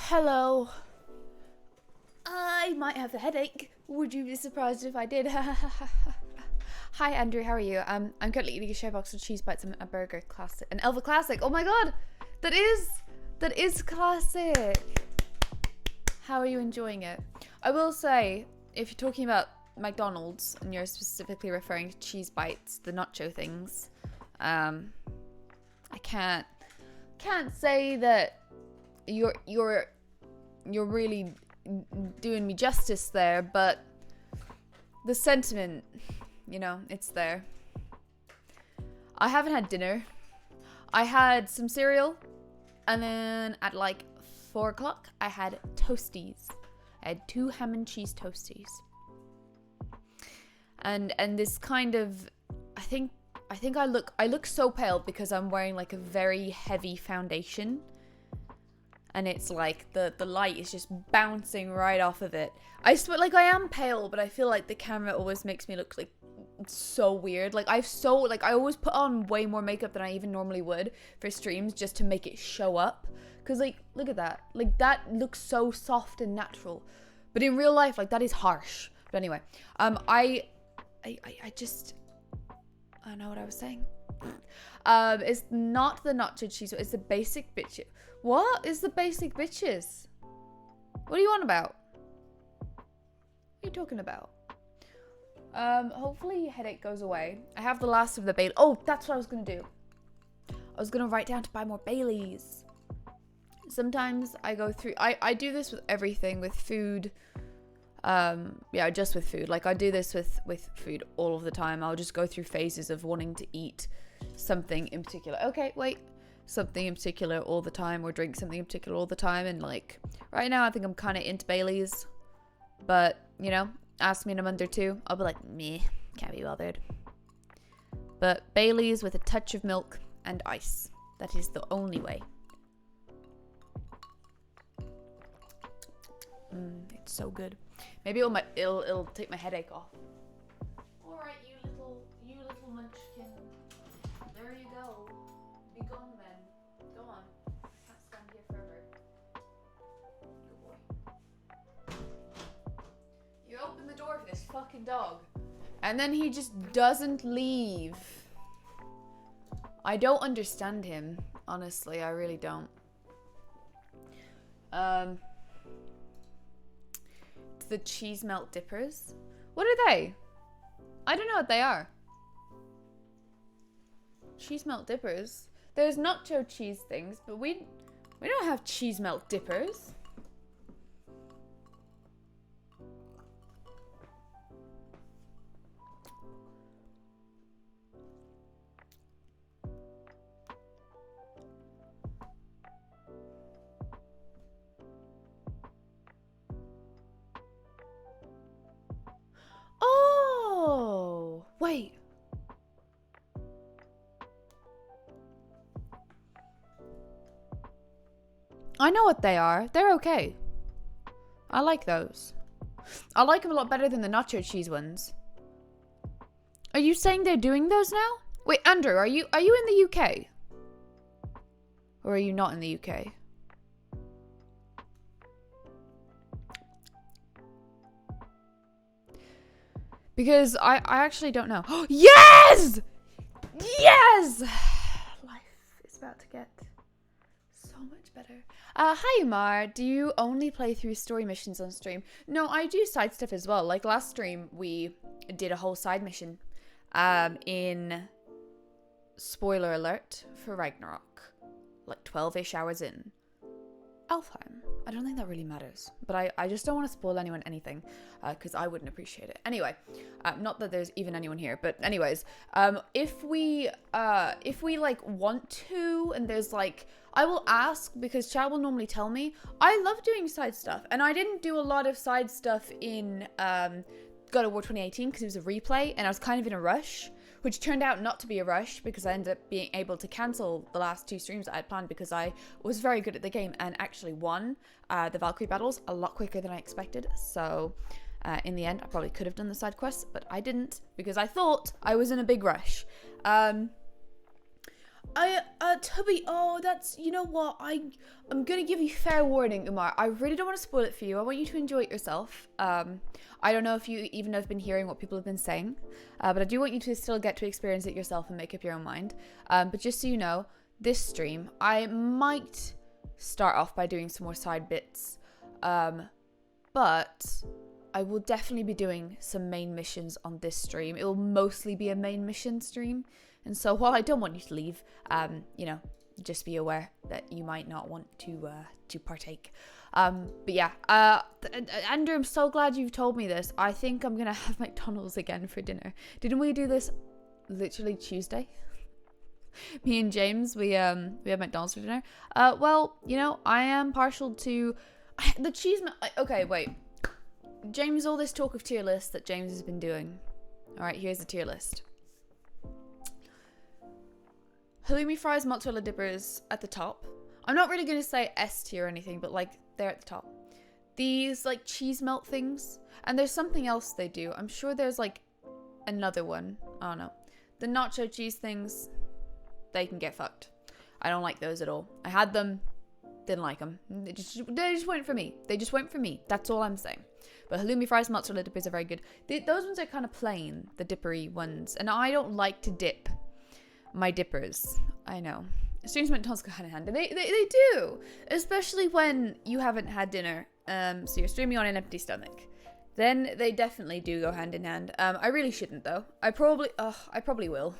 Hello. I might have a headache. Would you be surprised if I did? Hi Andrew, how are you? I'm currently eating a share box of cheese bites and a burger classic. An Elva classic. Oh my god! That is classic. How are you enjoying it? I will say, if you're talking about McDonald's and you're specifically referring to cheese bites, the nacho things, I can't say that you're really doing me justice there, but the sentiment, you know, it's there. I haven't had dinner. I had some cereal, and then at like 4 o'clock I had toasties. I had 2 ham and cheese toasties. And this kind of, I think I look so pale because I'm wearing like a very heavy foundation. And it's like the light is just bouncing right off of it. I swear, like, I am pale, but I feel like the camera always makes me look like so weird. Like I always put on way more makeup than I even normally would for streams just to make it show up. Cause like, look at that. Like that looks so soft and natural, but in real life, like that is harsh. But anyway, I don't know what I was saying. It's not the nacho cheese. It's the basic bitch. What is the basic bitches? What are you on about? What are you talking about? Hopefully your headache goes away. I have the last of the Bailey. Oh, that's what I was gonna do. I was gonna write down to buy more Baileys. Sometimes I go through. I do this with everything, with food. Yeah, just with food. Like I do this with food all of the time. I'll just go through phases of wanting to eat something in particular. Okay, wait. Something in particular all the time, or drink something in particular all the time. And like right now I think I'm kind of into Baileys, but you know, ask me in a month or two, I'll be like, meh, can't be bothered. But Baileys with a touch of milk and ice, that is the only way. It's so good. Maybe it'll take my headache off. All right, you little munchkin, there you go. Be gone then. Go on. Can't stand here forever. Good boy. You open the door for this fucking dog, and then he just doesn't leave. I don't understand him, honestly. I really don't. The cheese melt dippers. What are they? I don't know what they are. Cheese melt dippers. There's nacho cheese things, but we don't have cheese melt dippers. Oh, wait. I know what they are. They're okay. I like those. I like them a lot better than the nacho cheese ones. Are you saying they're doing those now? Wait, Andrew, are you in the UK? Or are you not in the UK? Because I actually don't know. Yes! Yes! Life is about to get so much better. Hi Umar, do you only play through story missions on stream? No, I do side stuff as well. Like last stream, we did a whole side mission in, spoiler alert, for Ragnarok. Like 12-ish hours in. Alfheim. I don't think that really matters, but I just don't want to spoil anyone anything, because I wouldn't appreciate it. Anyway, not that there's even anyone here, but anyways, if we like want to, and there's like, I will ask, because Chad will normally tell me. I love doing side stuff, and I didn't do a lot of side stuff in God of War 2018 because it was a replay, and I was kind of in a rush. Which turned out not to be a rush because I ended up being able to cancel the last 2 streams I had planned because I was very good at the game and actually won the Valkyrie battles a lot quicker than I expected. So in the end, I probably could have done the side quests, but I didn't because I thought I was in a big rush. Toby, oh, that's, you know what, I'm gonna give you fair warning, Umar. I really don't want to spoil it for you. I want you to enjoy it yourself. I don't know if you even have been hearing what people have been saying, but I do want you to still get to experience it yourself and make up your own mind. But just so you know, this stream, I might start off by doing some more side bits, but I will definitely be doing some main missions on this stream. It will mostly be a main mission stream. And so while I don't want you to leave, you know, just be aware that you might not want to partake. But yeah, Andrew, I'm so glad you've told me this. I think I'm gonna have McDonald's again for dinner. Didn't we do this literally Tuesday? Me and James, we had McDonald's for dinner. Well, you know, I am partial to the cheese. Okay, wait. James, all this talk of tier lists that James has been doing. All right, here's the tier list. Halloumi fries, mozzarella dippers at the top. I'm not really going to say S tier or anything, but like they're at the top. These like cheese melt things. And there's something else they do. I'm sure there's like another one. I don't know. The nacho cheese things, they can get fucked. I don't like those at all. I had them, didn't like them. They just weren't for me. They just weren't for me. That's all I'm saying. But halloumi fries, mozzarella dippers are very good. Those ones are kind of plain, the dippery ones. And I don't like to dip my dippers. I know. Streams McDonald's go hand in hand. They do. Especially when you haven't had dinner. So you're streaming on an empty stomach. Then they definitely do go hand in hand. I really shouldn't though. I probably will.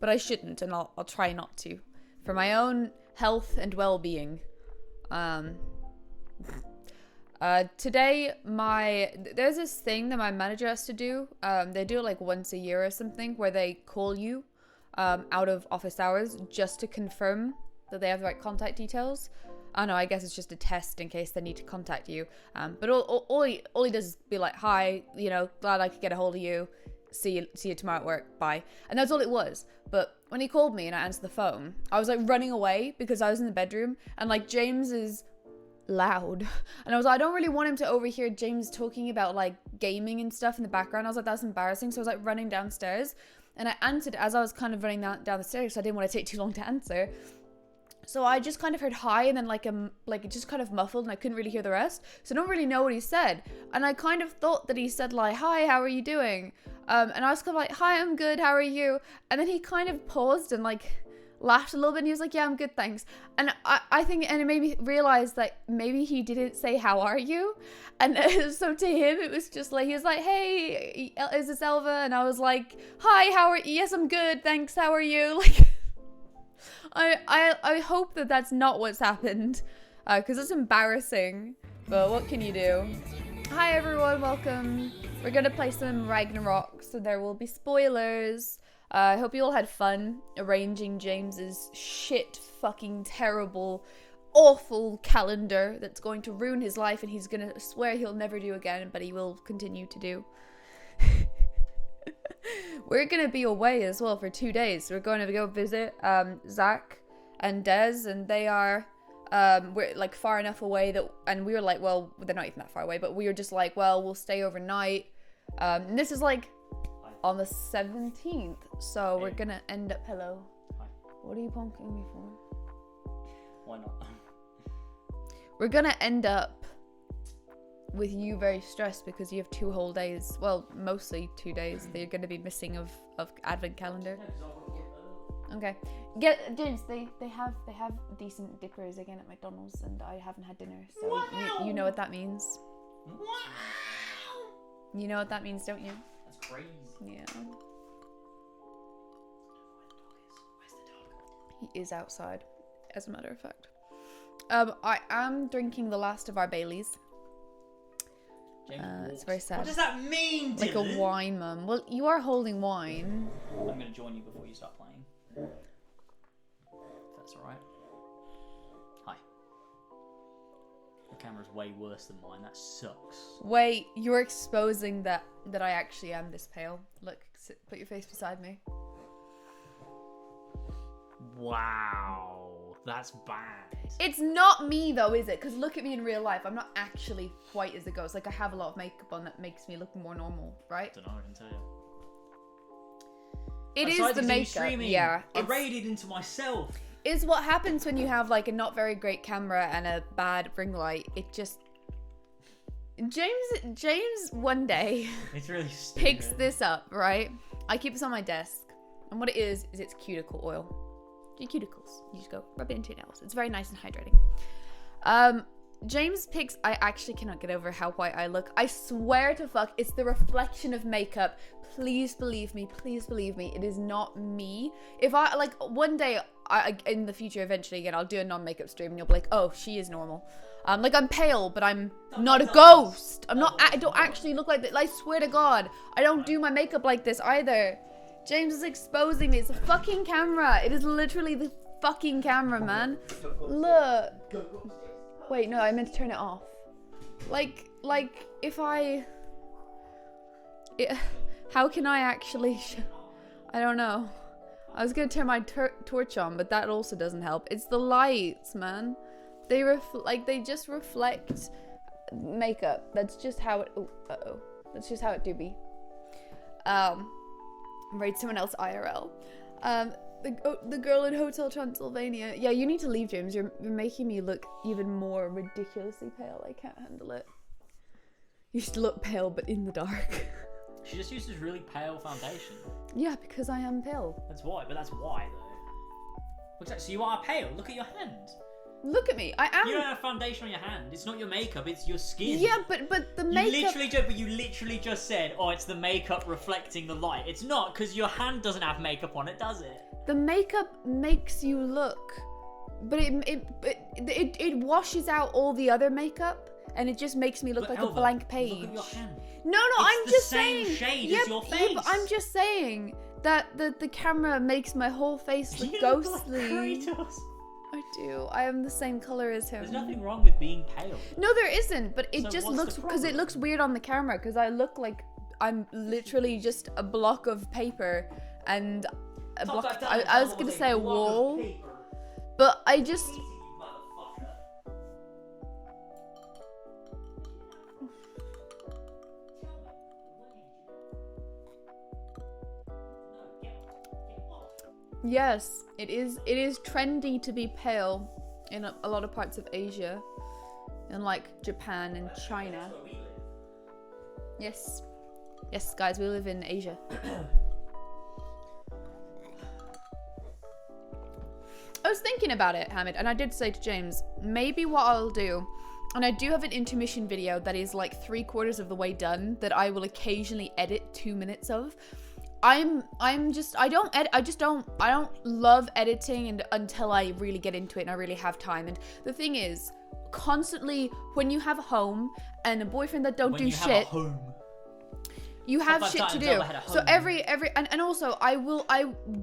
But I shouldn't, and I'll try not to. For my own health and well-being. Today there's this thing that my manager has to do. They do it like once a year or something where they call you out of office hours just to confirm that they have the right contact details. I don't know, I guess it's just a test in case they need to contact you. But all he does is be like, hi, you know, glad I could get a hold of you. See you tomorrow at work. Bye. And that's all it was. But when he called me and I answered the phone, I was like running away because I was in the bedroom and like James is loud. And I was like, I don't really want him to overhear James talking about like gaming and stuff in the background. I was like, that's embarrassing. So I was like running downstairs. And I answered as I was kind of running down the stairs, so I didn't want to take too long to answer. So I just kind of heard hi, and then like it just kind of muffled, and I couldn't really hear the rest. So I don't really know what he said. And I kind of thought that he said like, hi, how are you doing? And I was kind of like, hi, I'm good, how are you? And then he kind of paused and like laughed a little bit, and he was like, yeah, I'm good, thanks. And I think, and it made me realize that maybe he didn't say, how are you? And so to him, it was just like, he was like, hey, is this Elva? And I was like, hi, how are you? Yes, I'm good, thanks, how are you? Like, I hope that that's not what's happened, because it's embarrassing, but what can you do? Hi everyone, welcome. We're gonna play some Ragnarok, so there will be spoilers. I hope you all had fun arranging James's shit fucking terrible awful calendar that's going to ruin his life and he's gonna swear he'll never do again, but he will continue to do. We're gonna be away as well for 2 days. We're going to go visit Zach and Des, and they are we're like far enough away that, and we were like, well, they're not even that far away, but we were just like, well, we'll stay overnight. And this is like on the 17th, so we're gonna end up. Hello. Hi. What are you bonking me for? Why not? We're gonna end up with you very stressed because you have 2 whole days, well, mostly 2 days that you're gonna be missing of advent calendar. Okay, James, they have decent dippers again at McDonald's, and I haven't had dinner, so wow. you know what that means. Wow. You know what that means, don't you? That's crazy. Yeah. Where's the dog? He is outside, as a matter of fact. I am drinking the last of our Baileys. It's very sad. What does that mean, Dylan? Like a wine, mum. Well, you are holding wine. I'm going to join you before you start playing. If that's alright. Hi. Your camera's way worse than mine. That sucks. Wait, you're exposing that I actually am this pale. Look, put your face beside me. Wow. That's bad. It's not me though, is it? Because look at me in real life. I'm not actually white as a ghost. Like, I have a lot of makeup on that makes me look more normal, right? I don't know, I can tell you. It is decided the to continue makeup. streaming. Yeah. I raided into myself. It's what happens when you have like a not very great camera and a bad ring light. It just James one day It's really stupid. picks this up, right? I keep this on my desk. And what it is it's cuticle oil. Your cuticles. You just go rub it into your nails. It's very nice and hydrating. James picks. I actually cannot get over how white I look. I swear to fuck, it's the reflection of makeup. Please believe me. Please believe me. It is not me. If I like one day, in the future, eventually again, I'll do a non-makeup stream, and you'll be like, oh, she is normal. Like I'm pale, but I'm not a ghost. I'm not. I don't actually look like that. I swear to God, I don't do my makeup like this either. James is exposing me. It's a fucking camera. It is literally the fucking camera, man. Look. Wait, no, I meant to turn it off. Like, if how can I actually I don't know. I was gonna turn my torch on, but that also doesn't help. It's the lights, man. They they just reflect makeup. That's just how it, That's just how it do be. Raid someone else IRL. The girl in Hotel Transylvania. Yeah, you need to leave, James. You're making me look even more ridiculously pale. I can't handle it. You should look pale, but in the dark. She just uses really pale foundation. Yeah, because I am pale. That's why, but that's why though. Looks like, so you are pale. Look at your hand. Look at me. I am. You don't have foundation on your hand. It's not your makeup. It's your skin. Yeah, but the makeup. You literally just said, "Oh, it's the makeup reflecting the light." It's not, because your hand doesn't have makeup on it, does it? The makeup makes you look, but it washes out all the other makeup, and it just makes me look But like Elva, a blank page. Look at your hand. No, It's I'm the just same saying. shade Yeah, as your yeah, face. but I'm just saying that the camera makes my whole face look You look like ghostly. Kratos. I do. I am the same color as him. There's nothing wrong with being pale. No, there isn't. But it So just what's the looks because it problem? looks weird on the camera. Because I look like I'm literally just a block of paper and a block. I was gonna say a wall, but I just. Yes, it is. It is trendy to be pale in a lot of parts of Asia, in like Japan and China. Yes, yes, guys, we live in Asia. I was thinking about it, Hamid, and I did say to James, maybe what I'll do, and I do have an intermission video that is like 3/4 of the way done that I will occasionally edit 2 minutes of. I don't love editing until I really get into it and I really have time. And the thing is, constantly when you have a home and a boyfriend that don't do shit, you have shit to do. So every and also I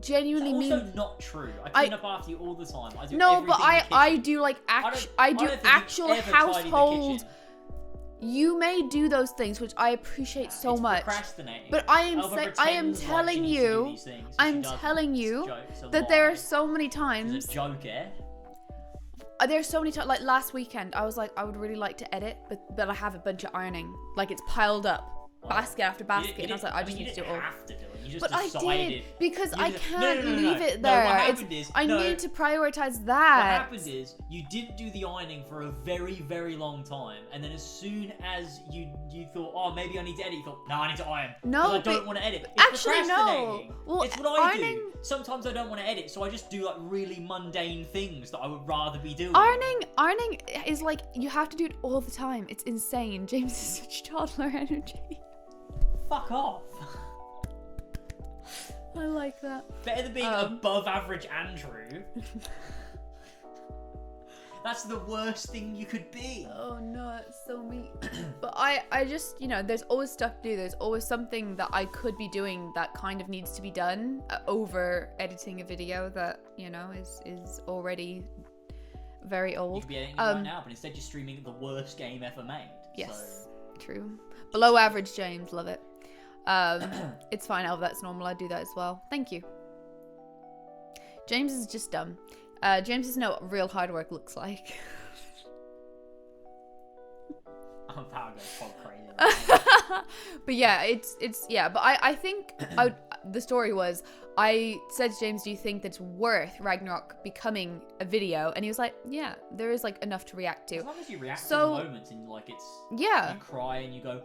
genuinely mean. Also not true. I clean up after you all the time. I do no, everything but in the kitchen. I do like I do don't think actual you've ever tidied the household. kitchen. You may do those things, which I appreciate so It's much. procrastinating. But I Elva am pretends like she telling needs to do you, these things, and I'm she doesn't. telling It's you a joke, it's a that there lie. are so many It's times. a joke, eh? There's so many times. Like last weekend, I was like, I would really like to edit, but I have a bunch of ironing. Like it's piled up, basket after basket, and I was like, I just need to do it all. You didn't have to do it. You just But I decided. did because I No, can't no, no, leave no. it No, there. what happened is- I no. need to prioritize What that. happened is you didn't do the ironing for a very, very long time, and then as soon as you thought, oh, maybe I need to edit, you thought, no, I need to iron. No, 'cause I but- don't want to edit. It's actually, no. procrastinating. Well, it's what I ironing- do. Sometimes I don't want to edit, so I just do like really mundane things that I would rather be doing. Ironing is like you have to do it all the time. It's insane. James is such toddler energy. Fuck off. I like that. Better than being above average Andrew. That's the worst thing you could be. Oh no, it's so mean. But I just, there's always stuff to do. There's always something that I could be doing that kind of needs to be done over editing a video that, is already very You old. could be editing it right now, but instead you're streaming the worst game ever made. Yes, So. true. Below average James, love it. It's fine, Elva, that's normal. I do that as well. Thank you. James is just dumb. James doesn't know what real hard work looks like. I'm about to go full crazy. But yeah, it's but I think the story was, I said to James, do you think that's worth Ragnarok becoming a video? And he was like, yeah, there is like enough to react to. As long as you react to So- the moments and like it's Yeah. you cry and you go,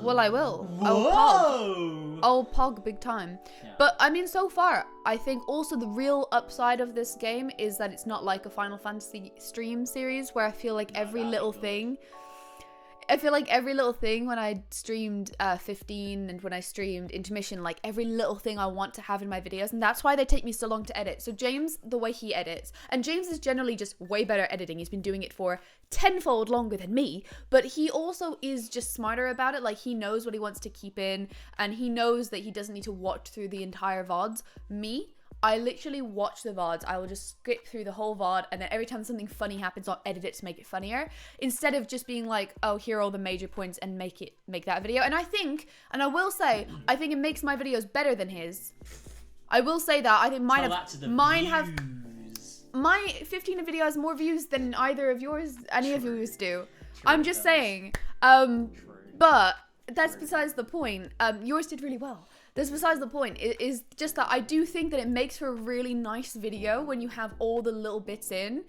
Well, I will. whoa! I'll pog big time. Yeah. But I mean, so far, I think also the real upside of this game is that it's not like a Final Fantasy stream series where I feel like every that'd be little good. thing. I feel like every little thing when I streamed 15 and when I streamed Intermission, like every little thing I want to have in my videos, and that's why they take me so long to edit. So James, the way he edits, and James is generally just way better at editing. He's been doing it for tenfold longer than me, but he also is just smarter about it. Like he knows what he wants to keep in, and he knows that he doesn't need to watch through the entire VODs. Me, I literally watch the VODs. I will just skip through the whole VOD, and then every time something funny happens, I'll edit it to make it funnier, instead of just being like, oh, here are all the major points and make that video. And I think, and I will say, I think it makes my videos better than his. I will say that. I think my 15 video has more views than either of yours, any of yours do. I'm just saying. But that's besides the point. Yours did really well. That's besides the point. It is just that I do think that it makes for a really nice video when you have all the little bits in,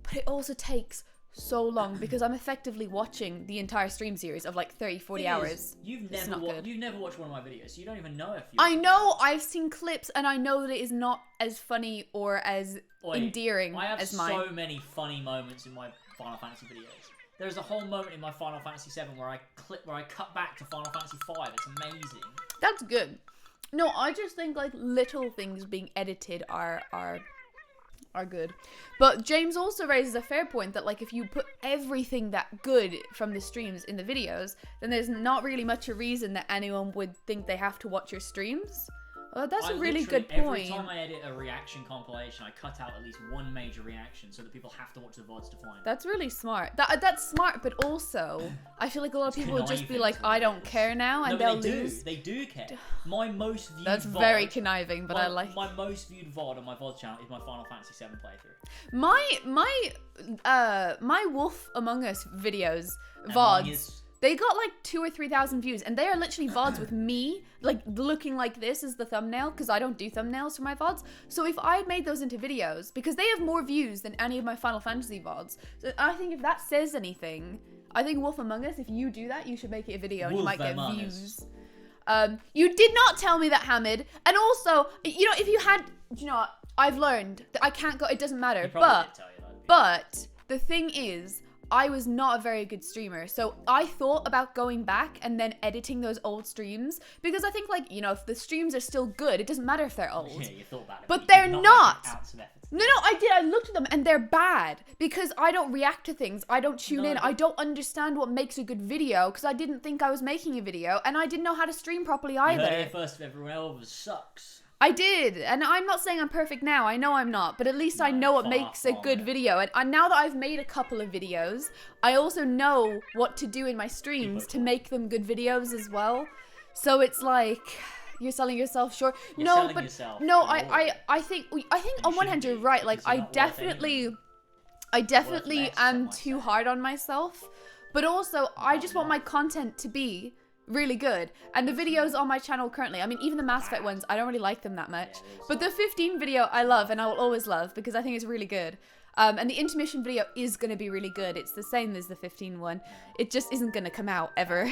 but it also takes so long because I'm effectively watching the entire stream series of like 30-40 hours. You've It's never not good. you've never watched one of my videos, so you don't even know if you. I know, I've seen clips and I know that it is not as funny or as endearing I have as mine. so many funny moments in my Final Fantasy videos. There's a whole moment in my Final Fantasy 7 where I cut back to Final Fantasy 5. It's amazing. That's good. No, I just think like little things being edited are good. But James also raises a fair point that like if you put everything that good from the streams in the videos, then there's not really much a reason that anyone would think they have to watch your streams. That's a really good point. Every time I edit a reaction compilation, I cut out at least one major reaction so that people have to watch the VODs to find it. That's really smart. That's smart, but also I feel like a lot of people will just be like, I don't care now, and they'll lose. They do care. My most viewed That's VOD, very conniving, but I like. My most viewed VOD on my VOD channel is my Final Fantasy 7 playthrough. My Wolf Among Us videos, VODs. They got like 2,000 or 3,000 views, and they are literally VODs with me, like looking like this as the thumbnail, because I don't do thumbnails for my VODs. So if I made those into videos, because they have more views than any of my Final Fantasy VODs, so I think if that says anything, I think Wolf Among Us, if you do that, you should make it a video and you might get views. You did not tell me that, Hamid. And also, you know, if you had, you know what, I've learned that I can't go, it doesn't matter, but the thing is, I was not a very good streamer, so I thought about going back and then editing those old streams, because I think, like, you know, if the streams are still good, it doesn't matter if they're old. Yeah, you thought about it, but they're not. No, I did. I looked at them and they're bad because I don't react to things. I don't tune in. I don't understand what makes a good video because I didn't think I was making a video, and I didn't know how to stream properly either. You heard it first, everyone else sucks. I did, and I'm not saying I'm perfect now. I know I'm not, but at least I know what makes a good video. And now that I've made a couple of videos, I also know what to do in my streams to make them good videos as well. So it's like you're selling yourself short. I think on one hand you're right. Like I definitely am too hard on myself, but also I just want my content to be really good, and the videos on my channel currently, I mean, even the Mass Effect ones, I don't really like them that much, but the 15 video I love, and I will always love because I think it's really good. And the intermission video is going to be really good. It's the same as the 15 one. It just isn't going to come out ever.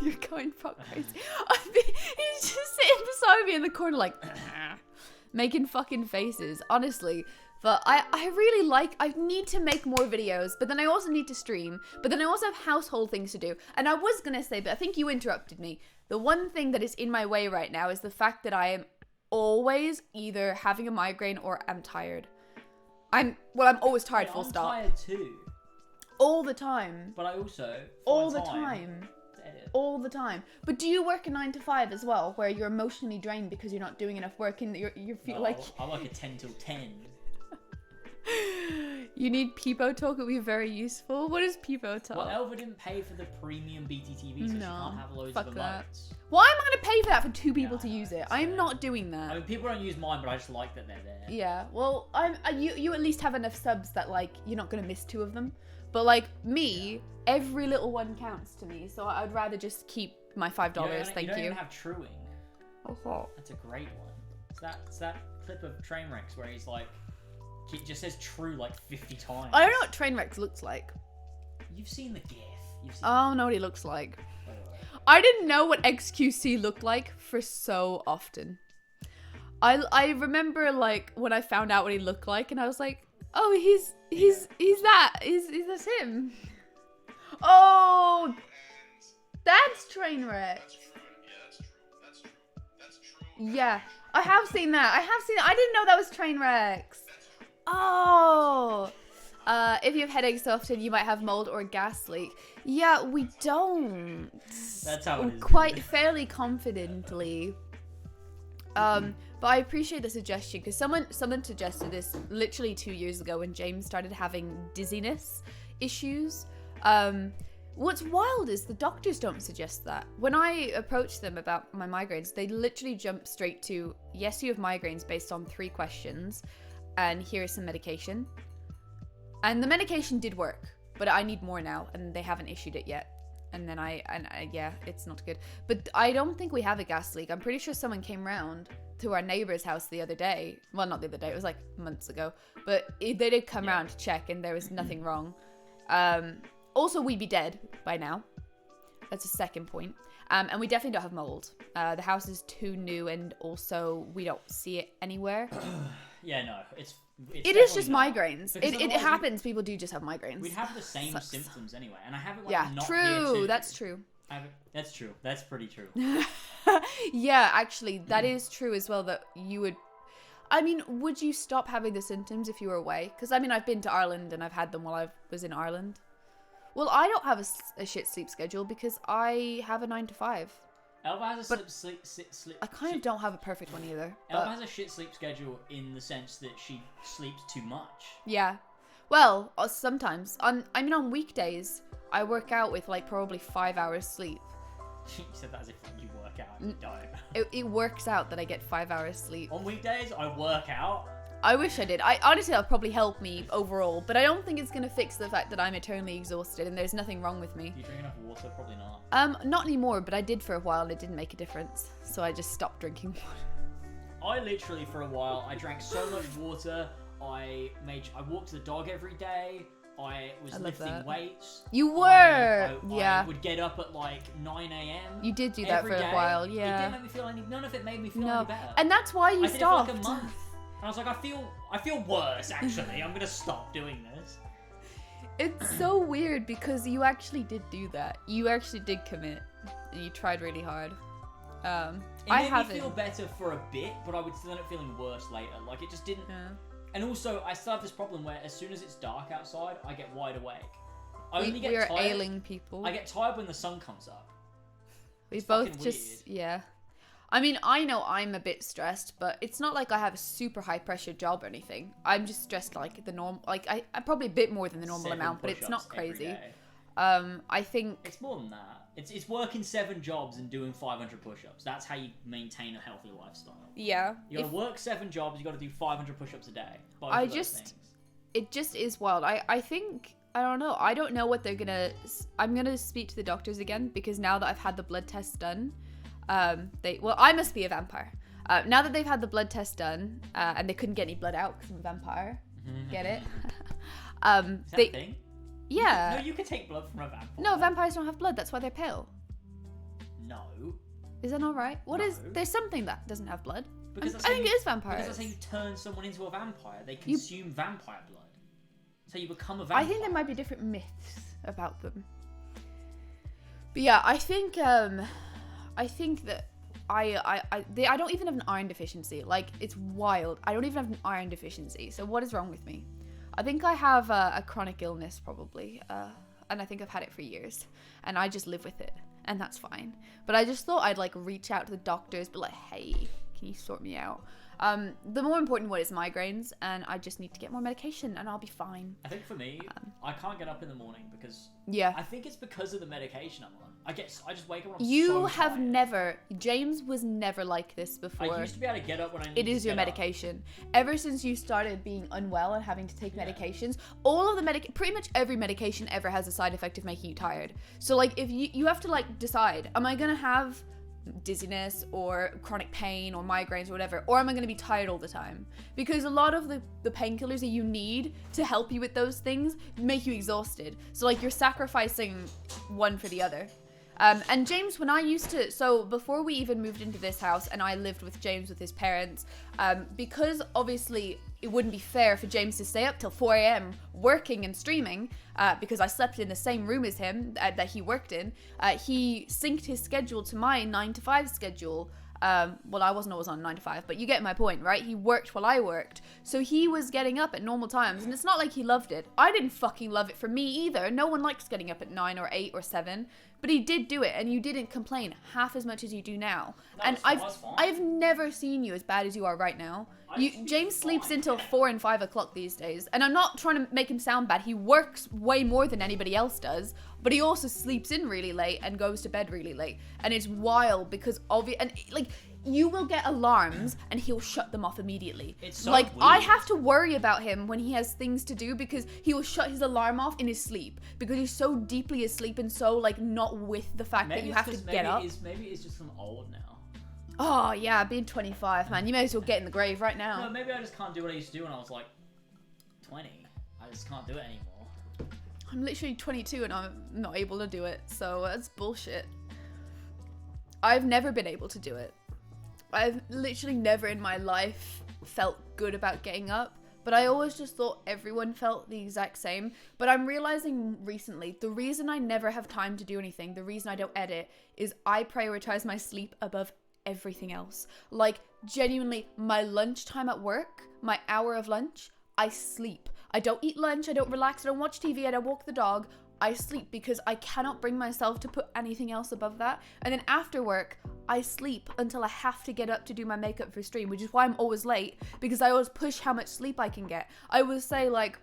You're going fuck crazy. He's just sitting beside me in the corner like making fucking faces, honestly. But I really I need to make more videos, but then I also need to stream, but then I also have household things to do. And I was going to say, but I think you interrupted me. The one thing that is in my way right now is the fact that I am always either having a migraine or I'm tired. I'm always tired, full stop. I'm tired too. All the time. But I also all the time. All the time. But do you work a 9 to 5 as well, where you're emotionally drained because you're not doing enough work and you feel like I work a 10 till 10. You need Peepo Talk. It would be very useful. What is Peepo Talk? Well, Elva didn't pay for the premium BTTV, so she can't have loads of emotes. That. Why am I going to pay for that for 2 people to use it? I'm not doing that. I mean, people don't use mine, but I just like that they're there. Yeah, well, you at least have enough subs that, like, you're not going to miss 2 of them. But, like, me, every little one counts to me, so I'd rather just keep my $5, thank you. You don't even have truing. That's a great one. It's that clip of Trainwrecks where he's like, it just says true like 50 times. I don't know what Trainwrecks looks like. You've seen the GIF. I don't know what he looks like. Wait. I didn't know what XQC looked like for so often. I remember like when I found out what he looked like, and I was like, oh, he's that's him. Oh, that's Trainwreck. Yeah, I have seen that. I didn't know that was Trainwrecks. Oh. If you have headaches so often, you might have mold or gas leak. Yeah, we don't. That's how it is. Quite fairly confidently. But I appreciate the suggestion because someone suggested this literally 2 years ago when James started having dizziness issues. What's wild is the doctors don't suggest that. When I approach them about my migraines, they literally jump straight to, yes, you have migraines based on 3 questions, and here is some medication. And the medication did work, but I need more now, and they haven't issued it yet. And then yeah, it's not good. But I don't think we have a gas leak. I'm pretty sure someone came round to our neighbor's house the other day. Well, not the other day, it was like months ago. But they did come round to check, and there was nothing wrong. Also, we'd be dead by now. That's a second point. And we definitely don't have mold. The house is too new, and also we don't see it anywhere. Yeah, no, it is just not. Migraines. It happens. People do just have migraines. We'd have the same symptoms anyway, and I haven't not true. Here too. That's true. That's true. That's pretty true. Yeah, actually, that is true as well. That you would. I mean, would you stop having the symptoms if you were away? Because I mean, I've been to Ireland and I've had them while I was in Ireland. Well, I don't have a shit sleep schedule because I have a 9 to 5. Elva has a sleep. I kind of don't have a perfect one either. Elva has a shit sleep schedule in the sense that she sleeps too much. Yeah. Well, sometimes. On weekdays, I work out with like probably 5 hours sleep. You said that as if you work out and you don't. It works out that I get 5 hours sleep. On weekdays, I work out. I wish I did. Honestly, that'll probably help me overall, but I don't think it's gonna fix the fact that I'm eternally exhausted and there's nothing wrong with me. Do you drink enough water? Probably not. Not anymore, but I did for a while and it didn't make a difference, so I just stopped drinking water. I literally, for a while, I drank so much water. I walked the dog every day. I was lifting weights. You were, I would get up at like 9 a.m. You did do that for a while, yeah. It didn't make me feel none of it made me feel any better. And that's why you stopped. I did it for like a month. And I was like, I feel worse actually. I'm gonna stop doing this. It's so weird because you actually did do that. You actually did commit, and you tried really hard. It made me feel better for a bit, but I would still end up feeling worse later. Like it just didn't. Yeah. And also, I still have this problem where as soon as it's dark outside, I get wide awake. We are ailing people. I get tired when the sun comes up. We both just, yeah. I mean, I know I'm a bit stressed, but it's not like I have a super high pressure job or anything. I'm just stressed like the normal, like I'm probably a bit more than the normal amount, but it's not crazy. I think it's more than that. It's working 7 jobs and doing 500 push-ups. That's how you maintain a healthy lifestyle. Yeah. You gotta work 7 jobs. You gotta do 500 push-ups a day. It just is wild. I think, I don't know. I don't know what they're gonna. I'm gonna speak to the doctors again because now that I've had the blood test done, I must be a vampire. Now that they've had the blood test done, and they couldn't get any blood out because I'm a vampire. Get it? Is that a thing? Yeah. No, you can take blood from a vampire. No, vampires don't have blood. That's why they're pale. No. Is that not right? There's something that doesn't have blood. Because I think it is vampires. Because that's how you turn someone into a vampire. They consume vampire blood. So you become a vampire. I think there might be different myths about them. But yeah, I think that I don't even have an iron deficiency. Like, it's wild. I don't even have an iron deficiency. So what is wrong with me? I think I have a chronic illness probably. And I think I've had it for years. And I just live with it. And that's fine. But I just thought I'd like reach out to the doctors, but like, hey, can you sort me out? The more important one is migraines, and I just need to get more medication and I'll be fine. I think for me, I can't get up in the morning because I think it's because of the medication I'm on. I just wake up and I'm so tired. Never, James was never like this before. I used to be able to get up when I need It is your medication. Ever since you started being unwell and having to take medications, all of the pretty much every medication ever has a side effect of making you tired. So like if you have to like decide, am I gonna have dizziness or chronic pain or migraines or whatever, or am I going to be tired all the time? Because a lot of the painkillers that you need to help you with those things make you exhausted. So like you're sacrificing one for the other. And James, when I used to, so before we even moved into this house and I lived with James with his parents, because obviously it wouldn't be fair for James to stay up till 4 a.m. working and streaming, because I slept in the same room as him that he worked in, he synced his schedule to my 9 to 5 schedule. Well, I wasn't always on 9 to 5, but you get my point, right? He worked while I worked. So he was getting up at normal times, and it's not like he loved it. I didn't fucking love it for me either. No one likes getting up at 9 or 8 or 7, but he did do it, and you didn't complain half as much as you do now. No, and it's fine. I've never seen you as bad as you are right now. James sleeps until 4 and 5 o'clock these days, and I'm not trying to make him sound bad. He works way more than anybody else does, but he also sleeps in really late and goes to bed really late, and it's wild because you will get alarms and he'll shut them off immediately. It's so like weird. I have to worry about him when he has things to do because he will shut his alarm off in his sleep because he's so deeply asleep and so like not with the fact that you have to get up. Maybe it's just I'm old now. Oh yeah, being 25, man, you may as well get in the grave right now. No, maybe I just can't do what I used to do when I was like 20. I just can't do it anymore. I'm literally 22 and I'm not able to do it, so that's bullshit. I've never been able to do it. I've literally never in my life felt good about getting up, but I always just thought everyone felt the exact same. But I'm realizing recently, the reason I never have time to do anything, the reason I don't edit, is I prioritize my sleep above everything else. Like, genuinely, my lunchtime at work, my hour of lunch, I sleep. I don't eat lunch, I don't relax, I don't watch TV, I don't walk the dog. I sleep because I cannot bring myself to put anything else above that. And then after work, I sleep until I have to get up to do my makeup for stream, which is why I'm always late, because I always push how much sleep I can get. I always say like,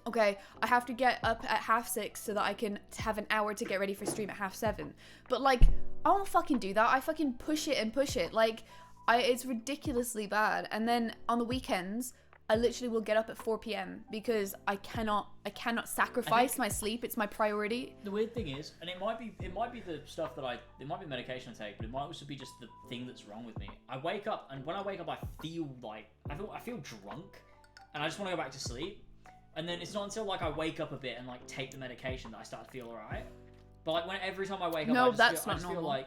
okay, I have to get up at 6:30 so that I can have an hour to get ready for stream at 7:30. But like, I won't fucking do that. I fucking push it and push it. Like, it's ridiculously bad. And then on the weekends, I literally will get up at 4 p.m. because I cannot sacrifice my sleep. It's my priority. The weird thing is, and it might be the stuff that it might be medication I take, but it might also be just the thing that's wrong with me. I wake up, and when I wake up, I feel drunk, and I just want to go back to sleep. And then it's not until like I wake up a bit and like take the medication that I start to feel alright. But like every time I wake up, I just feel like.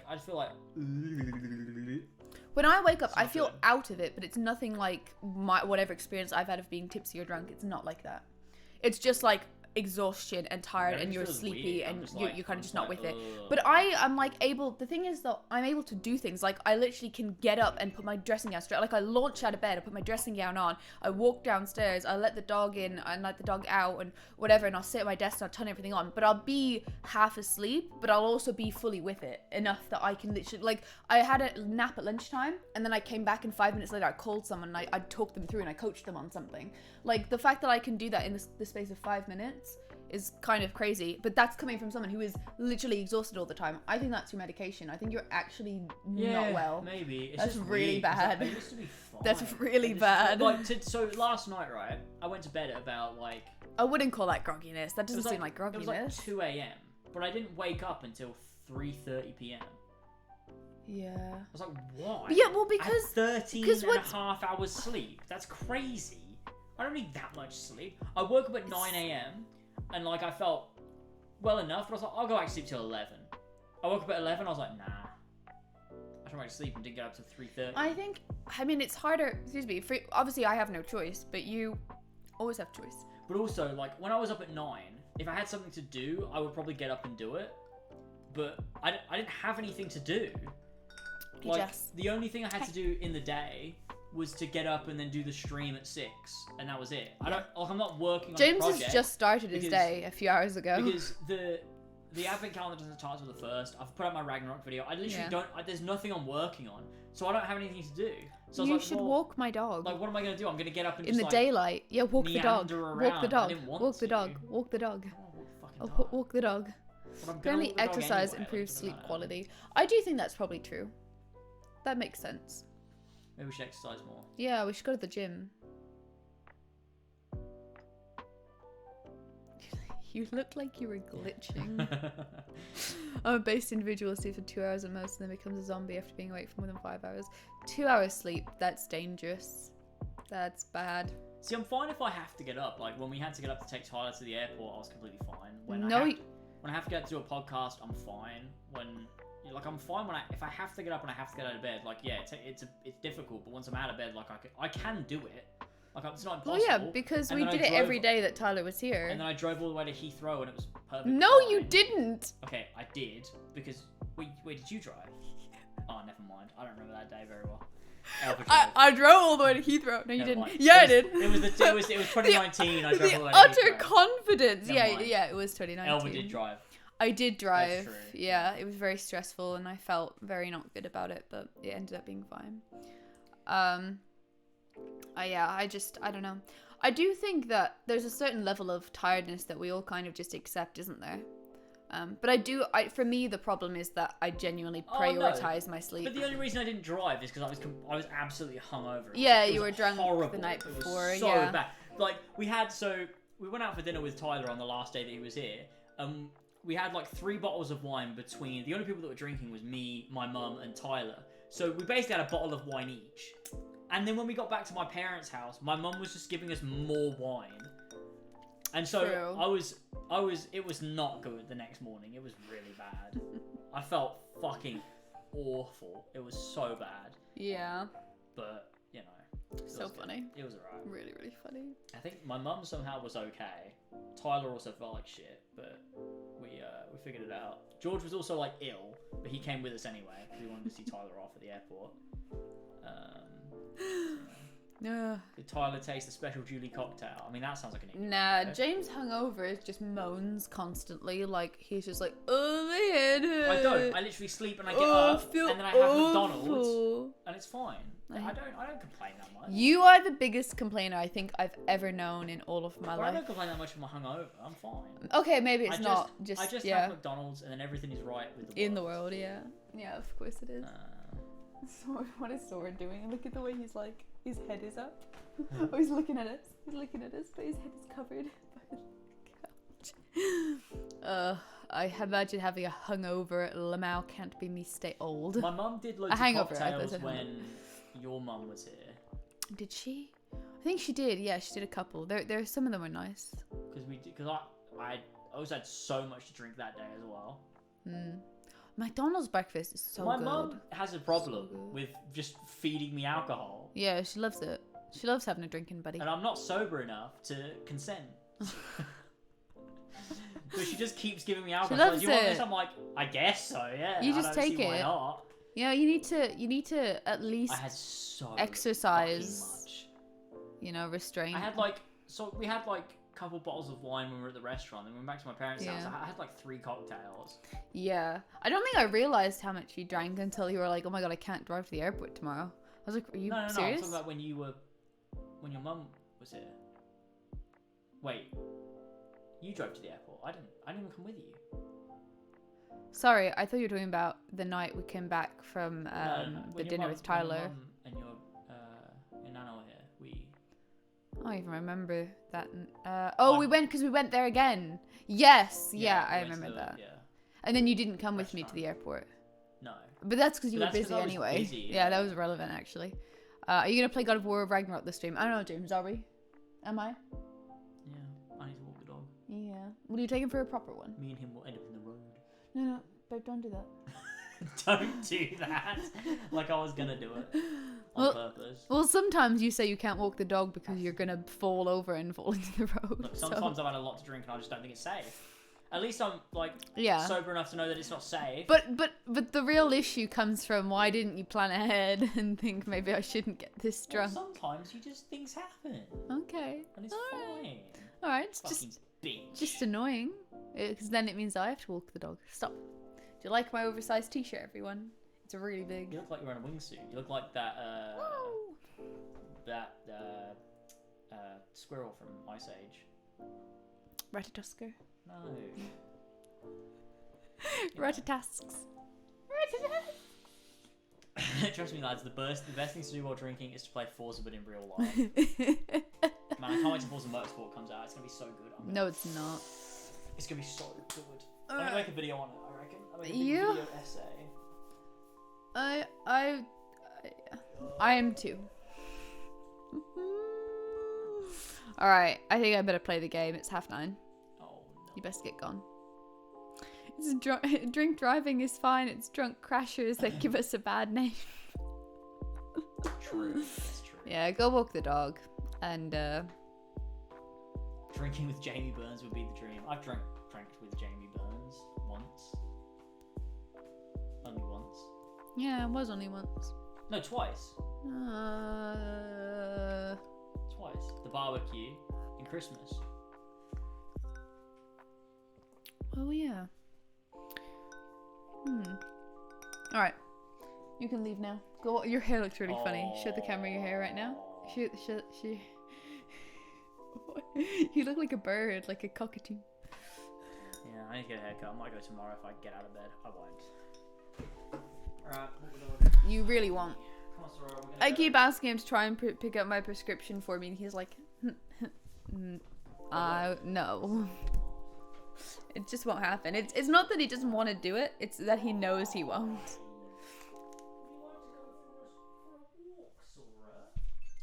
When I wake up, I feel out of it, but it's nothing like whatever experience I've had of being tipsy or drunk. It's not like that. It's just like exhaustion and tired and you're sleepy and you're kind of just not with it. But I'm like the thing is that I'm able to do things. Like I literally can get up and put my dressing gown straight. Like I launch out of bed, I put my dressing gown on, I walk downstairs, I let the dog in and let the dog out and whatever, and I'll sit at my desk and I'll turn everything on. But I'll be half asleep, but I'll also be fully with it enough that I can literally, like I had a nap at lunchtime and then I came back and 5 minutes later I called someone and I talked them through and I coached them on something. Like the fact that I can do that in the space of 5 minutes is kind of crazy, but that's coming from someone who is literally exhausted all the time. I think that's your medication. I think you're actually not well. Maybe. It's that's just really weird, bad. It used to be fine. That's really bad. So last night, right, I went to bed at about like... I wouldn't call that grogginess. That doesn't seem like grogginess. It was like 2 a.m, but I didn't wake up until 3:30 p.m. Yeah. I was like, why? Yeah, well, because... 13 and a half hours sleep. That's crazy. I don't need that much sleep. I woke up at 9 a.m, and like I felt well enough, but I was like, I'll go back to sleep till 11. I woke up at 11, I was like, nah. I tried to sleep and didn't get up to 3:30. I mean, it's harder, obviously I have no choice, but you always have choice. But also, like, when I was up at 9, if I had something to do, I would probably get up and do it. But I didn't have anything to do. Like, the only thing I had to do in the day was to get up and then do the stream at 6, and that was it. I'm not working on James a project. has just started his day a few hours ago. Because the advent calendar doesn't start until the 1st. I've put out my Ragnarok video. I literally there's nothing I'm working on, so I don't have anything to do. So you should walk my dog. Like, what am I going to do? I'm going to get up and in just, the daylight. Yeah, walk the dog. Walk the dog. I didn't want walk the to. dog. Walk the dog. Walk the dog. Apparently, exercise improves sleep quality. I do think that's probably true. That makes sense. Maybe we should exercise more. Yeah, we should go to the gym. You look like you were glitching. I'm a based individual sleeps for 2 hours at most and then becomes a zombie after being awake for more than 5 hours. 2 hours sleep, that's dangerous. That's bad. See, I'm fine if I have to get up. Like, when we had to get up to take Tyler to the airport, I was completely fine. When I have to get to do a podcast, I'm fine. I'm fine if I have to get up and I have to get out of bed. Like, yeah, it's difficult, but once I'm out of bed, like, I can do it. Like, it's not impossible. Well, yeah, because we did it every day that Tyler was here. And then I drove all the way to Heathrow, and it was perfect. No, fine. you didn't. Okay, I did, because... Wait, did you drive? Oh, never mind. I don't remember that day very well. I drove all the way to Heathrow. No, you didn't. Mind. Yeah, I did. It was 2019. I drove all the way to Heathrow. Utter confidence. Never Yeah, it was 2019. Elva did drive. I did drive. That's true. Yeah, it was very stressful, and I felt very not good about it, but it ended up being fine. I don't know. I do think that there's a certain level of tiredness that we all kind of just accept, isn't there? But for me, the problem is that I genuinely prioritize my sleep. But the only reason I didn't drive is because I was absolutely hungover. Yeah, you were drunk horrible. the night before. It was so bad. Like, we went out for dinner with Tyler on the last day that he was here. We had like 3 bottles of wine between... The only people that were drinking was me, my mum, and Tyler. So we basically had a bottle of wine each. And then when we got back to my parents' house, my mum was just giving us more wine. And so it was not good the next morning. It was really bad. I felt fucking awful. It was so bad. Yeah. But, So funny. It was alright. Really, really funny. I think my mum somehow was okay. Tyler also felt like shit, but we figured it out. George was also like ill, but he came with us anyway because we wanted to see Tyler off at the airport. Did Tyler taste the special Julie cocktail? I mean, that sounds like an English cocktail. James hungover just moans constantly. Like, he's just like, oh, my head hurts. I don't. I literally sleep and I get up, and then I have McDonald's, and it's fine. I don't complain that much. You are the biggest complainer I think I've ever known in all of my life. I don't complain that much from my hungover. I'm fine. Okay, maybe it's I just have McDonald's, and then everything is right with the world. In the world, yeah. Yeah, of course it is. What is Sora doing? Look at the way he's like, his head is up. Oh, he's looking at us. He's looking at us, but his head is covered by the couch. I imagine having a hungover. Lamau can't be me stay old. My mum did loads of cocktails when your mum was here. Did she? I think she did. Yeah, she did a couple. There, some of them were nice. Because I also had so much to drink that day as well. McDonald's breakfast is so good. My mum has a problem with just feeding me alcohol. Yeah, she loves it. She loves having a drinking buddy. And I'm not sober enough to consent. But she just keeps giving me alcohol. She loves Do you want this? I'm like, I guess so, yeah. You just take it. Why not? Yeah, you need to at least I had so exercise. Much. Restraint. We had a couple bottles of wine when we were at the restaurant, and we went back to my parents' house. I had 3 cocktails. Yeah, I don't think I realized how much you drank until you were like, "Oh my god, I can't drive to the airport tomorrow." I was like, "Are you serious?" No, I'm talking about when your mum was here. Wait, you drove to the airport. I didn't even come with you. Sorry, I thought you were talking about the night we came back from the dinner with Tyler. When your mum and your nana were here, I don't even remember that. We went because we went there again. Yes, yeah, I remember that. Yeah. And then you didn't come with me to the airport. No. But that's because you were busy anyway. Busy, yeah, that was relevant actually. Are you gonna play God of War Ragnarok this stream? I don't know, James. Are we? Am I? Yeah, I need to walk the dog. Yeah. Will you take him for a proper one? Me and him will end up in the road. No, babe, don't do that. Don't do that. Like I was gonna do it on purpose. Well, sometimes you say you can't walk the dog because you're gonna fall over and fall into the road. Look, sometimes I've had a lot to drink and I just don't think it's safe. At least I'm sober enough to know that it's not safe. But the real issue comes from why didn't you plan ahead and think maybe I shouldn't get this drunk? Well, sometimes things happen. Okay. And it's fine. All right, it's bitch. just annoying because then it means I have to walk the dog. Stop. Do you like my oversized t-shirt, everyone? It's really big. You look like you're wearing a wingsuit. You look like that squirrel from Ice Age. Ratatosker. No. Ratatasks. Trust me, lads. The best thing to do while drinking is to play Forza, but in real life. Man, I can't wait till Forza Motorsport comes out. It's gonna be so good. No, it's not. It's gonna be so good. I'm gonna make a video on it, I reckon. I'm gonna make a You- video essay. I am too. Alright, I think I better play the game. It's 9:30. Oh no. You best get gone. It's drink driving is fine. It's drunk crashers that give us a bad name. True. That's true. Yeah, go walk the dog. And, Drinking with Jamie Burns would be the dream. I've drank with Jamie Burns once. Only once. yeah, it was only once. No, twice. Twice. The barbecue and Christmas. Oh, yeah. Alright. You can leave now. Go. Your hair looks really funny. Show the camera your hair right now. She. You look like a bird, like a cockatoo. Yeah, I need to get a haircut. I might go tomorrow if I get out of bed. I won't. Alright, what we're gonna do? You really won't. Come on, Soraya, we're gonna I go. keep asking him to try and pick up my prescription for me, and he's like, no. It just won't happen. It's not that he doesn't want to do it, it's that he knows he won't.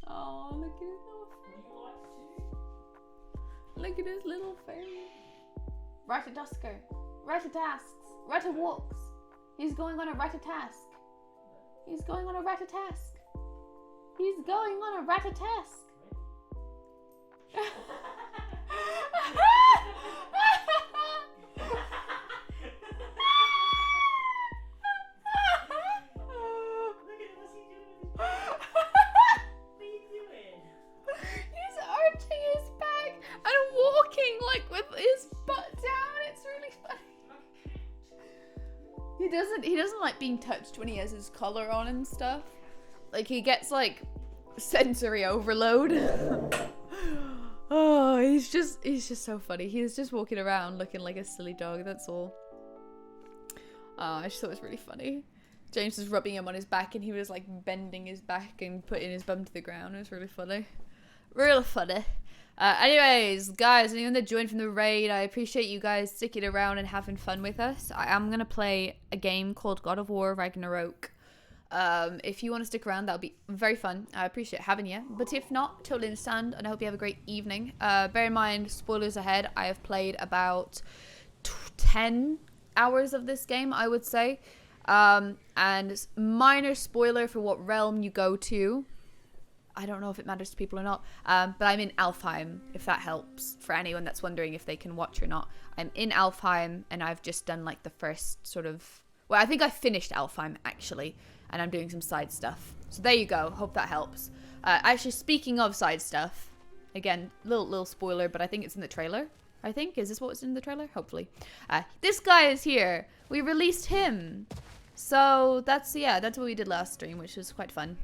Oh, look at his little Look at his little face. Ratatosker. Ratatasks. Ratawalks. He's going on a ratatask. He's going on a ratatask. He's going on a ratatask. He's arching his back and walking like with his butt down. It's really funny. He doesn't like being touched when he has his collar on and stuff. Like he gets like sensory overload. Oh, he's just so funny. He's just walking around looking like a silly dog, that's all. I just thought it was really funny. James was rubbing him on his back and he was like bending his back and putting his bum to the ground. It was really funny. Real funny. Anyways, guys, anyone that joined from the raid, I appreciate you guys sticking around and having fun with us. I am going to play a game called God of War Ragnarok. If you want to stick around, that'll be very fun. I appreciate having you. But if not, totally understand, and I hope you have a great evening. Bear in mind, spoilers ahead. I have played about 10 hours of this game, I would say. And minor spoiler for what realm you go to. I don't know if it matters to people or not, but I'm in Alfheim, if that helps for anyone that's wondering if they can watch or not. I'm in Alfheim, and I've just done like the first sort of... Well, I think I finished Alfheim, actually, and I'm doing some side stuff. So there you go. Hope that helps. Actually, speaking of side stuff, again, little spoiler, but I think it's in the trailer. I think. Is this what's in the trailer? Hopefully. This guy is here. We released him. So that's what we did last stream, which was quite fun.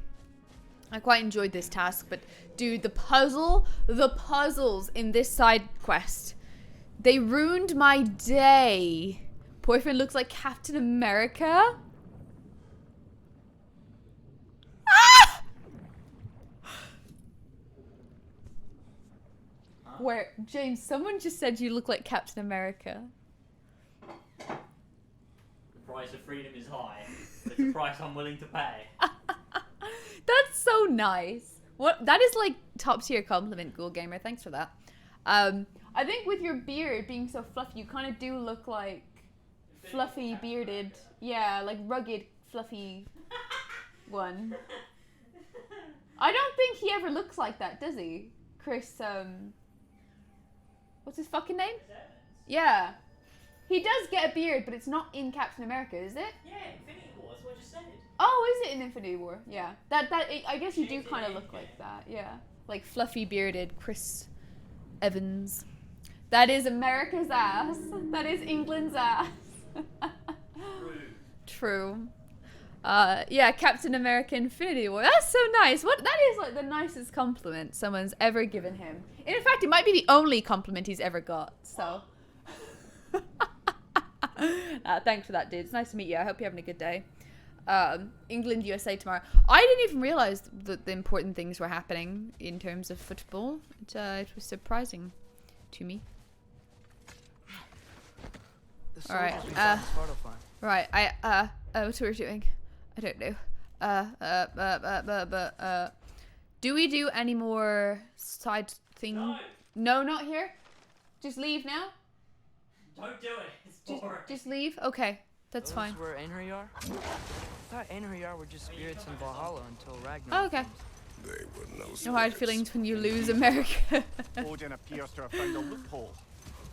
I quite enjoyed this task, but dude, the puzzles in this side quest, they ruined my day. Boyfriend looks like Captain America. Ah! Where, James, someone just said you look like Captain America. The price of freedom is high. It's a price I'm willing to pay. That's so nice. What? That is like top tier compliment, Ghoul Gamer. Thanks for that. I think with your beard being so fluffy, you kind of do look like fluffy bearded. Yeah, like rugged fluffy one. I don't think he ever looks like that, does he? Chris, what's his fucking name? Yeah. He does get a beard, but it's not in Captain America, is it? Yeah, Infinity War, that's what I just said. Oh, is it in Infinity War? Yeah. I guess you do kind of look like that, yeah. Like fluffy bearded Chris Evans. That is America's ass. That is England's ass. True. Yeah, Captain America Infinity War. That's so nice. That is like the nicest compliment someone's ever given him. In fact, it might be the only compliment he's ever got, so. Thanks for that, dude. It's nice to meet you. I hope you're having a good day. England, USA tomorrow. I didn't even realize that the important things were happening in terms of football. It was surprising to me. All right. soldiers we fought in Svartalfheim. Right. What we're doing? I don't know. Do we do any more side thing? No. No, not here. Just leave now. Don't do it. It's boring. Just leave. Okay, that's Those fine. where Einherjar? I thought Einherjar were just spirits in Valhalla until Ragnarok. Oh, okay. They were no No hard feelings when you lose America. Odin appears to have found a loophole.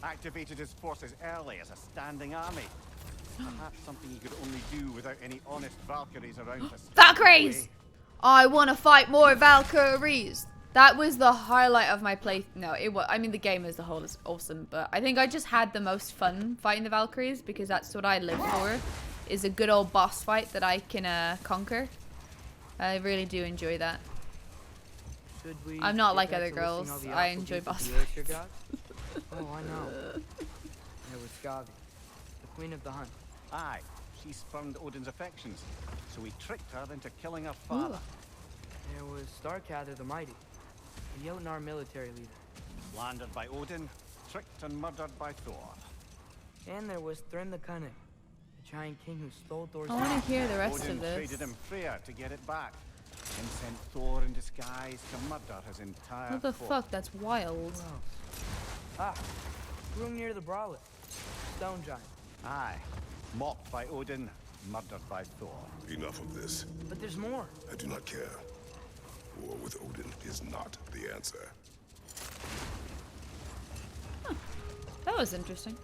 Activated his forces early as a standing army. Perhaps something he could only do without any honest Valkyries around to stand Valkyries! in the way. I want to fight more Valkyries. That was the highlight of my play. No, it was. I mean, the game as a whole is awesome, but I think I just had the most fun fighting the Valkyries because that's what I live for. Is a good old boss fight that I can conquer. I really do enjoy that. Should we I'm not get like back other to girls. listing all the I awful enjoy deeds of boss the Aesir fights. gods? Oh, I know. There was Skavi, the queen of the hunt. Aye, she spurned Odin's affections, so he tricked her into killing her father. There was Starkather the mighty, the Jotnar military leader. Landed by Odin, tricked and murdered by Thor. And there was Thrym the Cunning, the giant king who stole Thor's I want hammer. to hear the rest Odin of this. traded him Freya to get it back, and sent Thor in disguise to murder his entire What the court. fuck? That's wild. Who else? Ah, room near the Brawlet, stone giant. Aye, mocked by Odin, murdered by Thor. Enough of this. But there's more. I do not care. War with Odin is not the answer. That was interesting.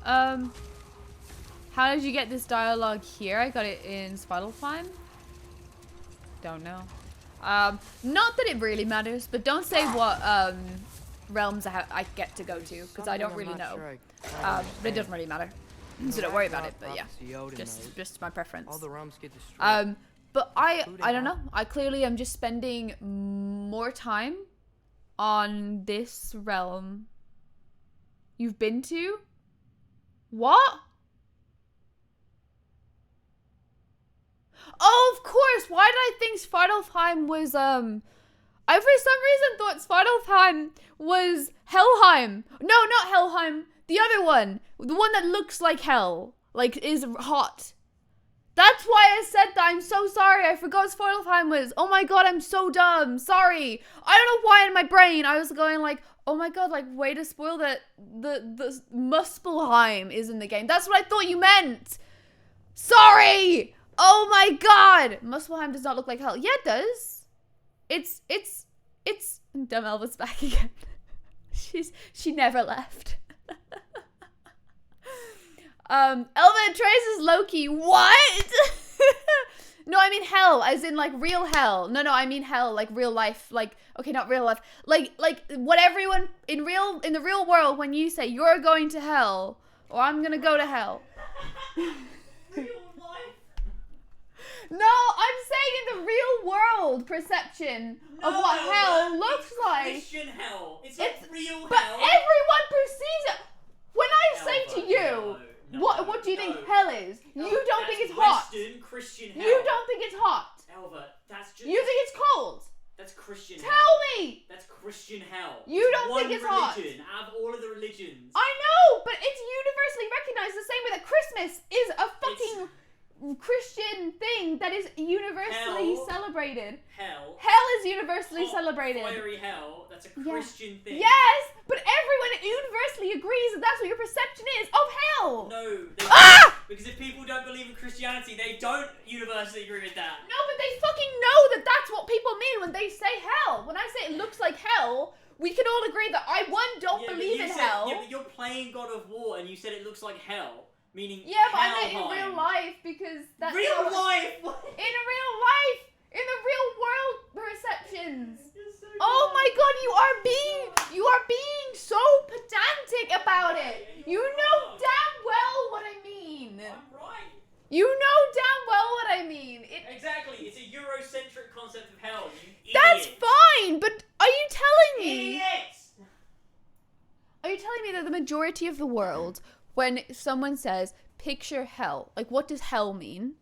How did you get this dialogue here? I got it in Svartalfheim. Don't know. Not that it really matters, but don't say what realms I get to go to because I don't Something really I'm not know. sure I But it doesn't really matter, so don't worry about it. But yeah, Prophecy Odin knows. just my preference. All the realms get destroyed. But I don't know. I clearly am just spending more time on this realm. You've been to? What? Oh, of course. Why did I think Svartalfheim was I for some reason thought Svartalfheim was Helheim. No, not Helheim. The other one. The one that looks like hell. Like is hot. That's why I said that. I'm so sorry. I forgot Svartalfheim was. Oh my god, I'm so dumb. Sorry. I don't know why in my brain I was going like, oh my god, like way to spoil that the Muspelheim is in the game. That's what I thought you meant. Sorry. Oh my god. Muspelheim does not look like hell. Yeah, it does. It's Dumb Elva's back again. She never left. Elva and Trace is Loki. What? No, I mean hell, as in like real hell. No, I mean hell, like real life. Like, okay, not real life. Like what everyone in the real world when you say you're going to hell or I'm gonna go to hell. Real life? No, I'm saying in the real world perception of what hell looks like. Christian hell. It's not real But hell. everyone perceives it. When I say Elva, to you, no, what do you think no. hell is? You Elva, don't think that's it's hot. Western Christian hell. You don't think it's hot. Elva, that's just. You think it's cold. That's Christian hell. Tell me. That's Christian hell. You It's don't think one it's hot. religion out of all of the religions. I know, but it's universally recognized the same way that Christmas is a fucking Christian thing that is universally Hell. celebrated. Hell. Hell is universally Hot, celebrated. Fiery hell. That's a Yeah. Christian thing. Yes, but everyone universally agrees that that's what your perception is of hell. No. Because if people don't believe in Christianity, they don't universally agree with that. No, but they fucking know that that's what people mean when they say hell. When I say it looks like hell, we can all agree that I don't Yeah, but believe you in said- hell. Yeah, but you're playing God of War and you said it looks like hell. Meaning Yeah, but I meant in Helheim. real life because that's Real how- life! In real life, in the real world perceptions. You're so Oh dumb. my god, you are being so pedantic about it. You know damn well what I mean. I'm right. You know damn well what I mean. Exactly. It's a Eurocentric concept of hell. You That's idiot. fine, but are you telling me? Idiot! Are you telling me that the majority of the world, when someone says picture hell, like what does hell mean?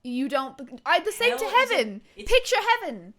You don't. The same to Hell is heaven. it's- Picture heaven.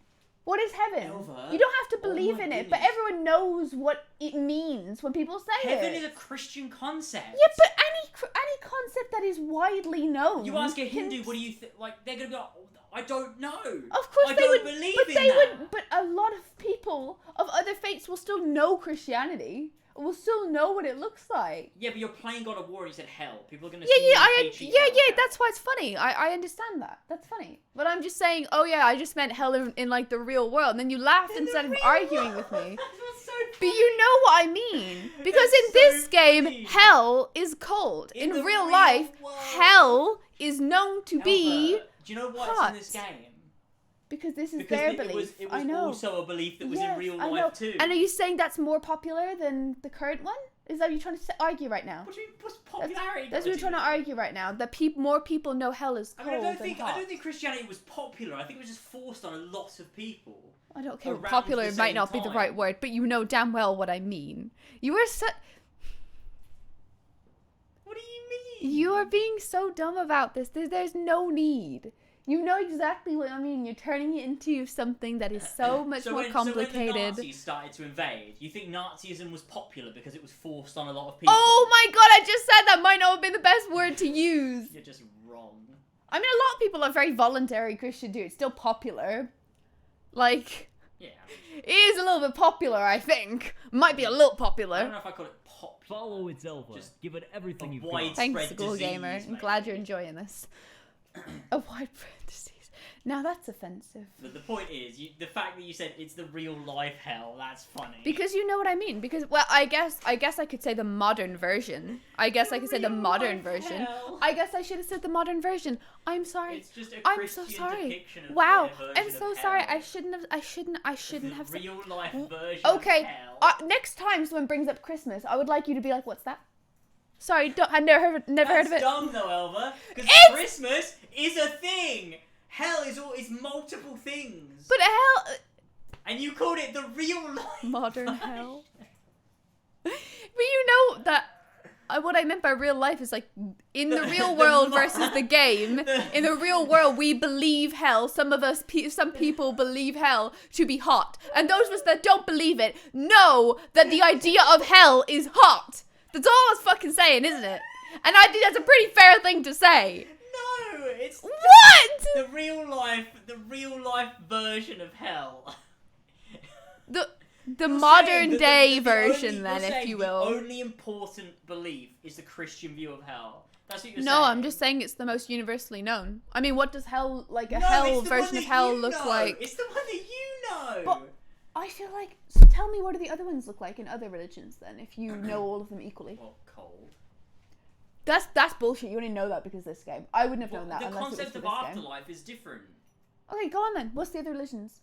What is heaven? Elva, You don't have to oh believe my in it, but goodness. everyone knows what it means when people say Heaven it. is a Christian concept. Yeah, but any concept that is widely known. You ask a can- Hindu, what do you think? Like, they're gonna be like, oh, I don't know. Of course I they don't would, believe but in they that. would. But a lot of people of other faiths will still know Christianity. Will still know what it looks like. Yeah, but you're playing God of War and you said hell. People are gonna Yeah, see yeah, you hate you hell. that's why it's funny. I understand that. That's funny. But I'm just saying, oh yeah, I just meant hell in like the real world. And then you laughed instead of arguing with me. That's so But you know what I mean. Because That's in this so game, funny. hell is cold. In In the real real life, world. hell is known to be Elva, do you know what's hot. in this game? because this is Because their it belief. was I know. also a belief that was Yes, in real I know. life too. And are you saying that's more popular than the current one? Is that what you're trying to argue right now? What do you mean, what's popularity? That's what you're trying to argue right now. That more people know hell is I cold mean, I than hot. don't think Christianity was popular. I think it was just forced on a lot of people. I don't care. around Popular the might same not be the time. right word, but you know damn well what I mean. You are so. What do you mean? You are being so dumb about this. There's no need. You know exactly what I mean. You're turning it into something that is so much more So when complicated. the Nazis started to invade, you think Nazism was popular because it was forced on a lot of people? Oh my god, I just said that might not have been the best word to use. You're just wrong. I mean, a lot of people are very voluntary Christian too. It's still popular. Like, Yeah. it is a little bit popular, I think. Might be a little I don't popular. know if I call it popular. Follow its Elva. Just Give it everything a you've wide- got. Thanks, spread school gamer. disease, I'm mate. glad you're enjoying this. A widespread disease. Now that's offensive. But the point is, the fact that you said it's the real life hell, that's funny. Because you know what I mean. Because, well, I guess I could say the modern version. I guess I could say the real modern life version. hell. I guess I should have said the modern version. I'm sorry. It's just a I'm Christian so sorry. depiction of Wow. their version I'm of so sorry. hell. I shouldn't have The said. real life version Okay. of hell. Next time someone brings up Christmas, I would like you to be like, "What's that?" Sorry, I never heard of it. That's dumb though, Elva. Because It's- Christmas is a thing. Hell is multiple things. But hell, And you called it the real life. modern version. hell. But you know that what I meant by real life is like in the real world versus the game. In the real world, we believe hell. Some people believe hell to be hot, and those of us that don't believe it know that the idea of hell is hot. That's all I was fucking saying, isn't it? And I think that's a pretty fair thing to say. No, it's What? the real life version of hell. The You're modern saying that day the version, only- then, you're if saying you the will. only important belief is the Christian view of hell. That's what you're saying. No, I'm just saying it's the most universally known. I mean, what does hell, like a No, hell it's the version one of that hell you look know. like? It's the one that you know. But I feel like, so tell me what do the other ones look like in other religions then, if you know all of them equally. Well, cold. That's bullshit. You only know that because of this game. I wouldn't have known that The unless it was concept for of this game. afterlife is different. Okay, go on then. What's the other religions?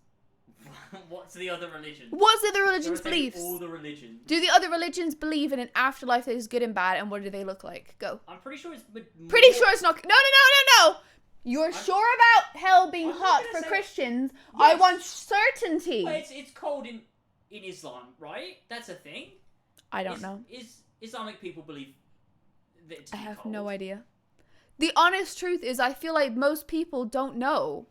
What's the other religion? What's the other You're religions' saying beliefs? all the religions. Do the other religions believe in an afterlife that is good and bad, and what do they look like? Go. I'm pretty sure it's. Pretty sure it's not. No. You're sure about hell being I'm not hot gonna for say- Christians? I Yes. want certainty. Well, it's cold in Islam, right? That's a thing. I don't know. Is Islamic people believe that it's I too have cold? no idea. The honest truth is I feel like most people don't know.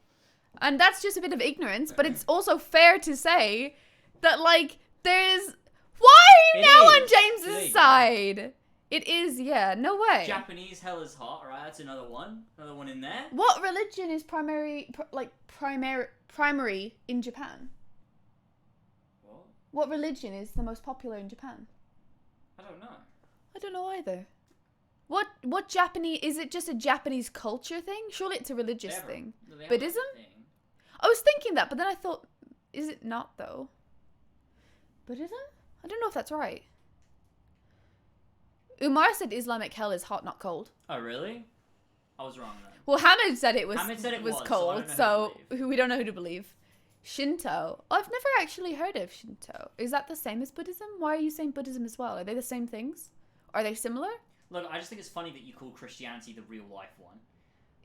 And that's just a bit of ignorance, but it's also fair to say that, like, there's... Why are you It now is. on James's Please. side? It is, yeah, no way. Japanese hell is hot, alright? That's another one. Another one in there. What religion is primary in Japan? What? What religion is the most popular in Japan? I don't know. I don't know either. What Japanese... Is it just a Japanese culture thing? Surely it's a religious They have a- thing. they have Buddhism? a thing. I was thinking that, but then I thought, is it not though? Buddhism? I don't know if that's right. Umar said Islamic hell is hot, not cold. Oh, really? I was wrong then. Well, Hamid said it was Hamid said it was was, so I cold, don't know so who to we don't know who to believe. Shinto. I've never actually heard of Shinto. Is that the same as Buddhism? Why are you saying Buddhism as well? Are they the same things? Are they similar? Look, I just think it's funny that you call Christianity the real life one.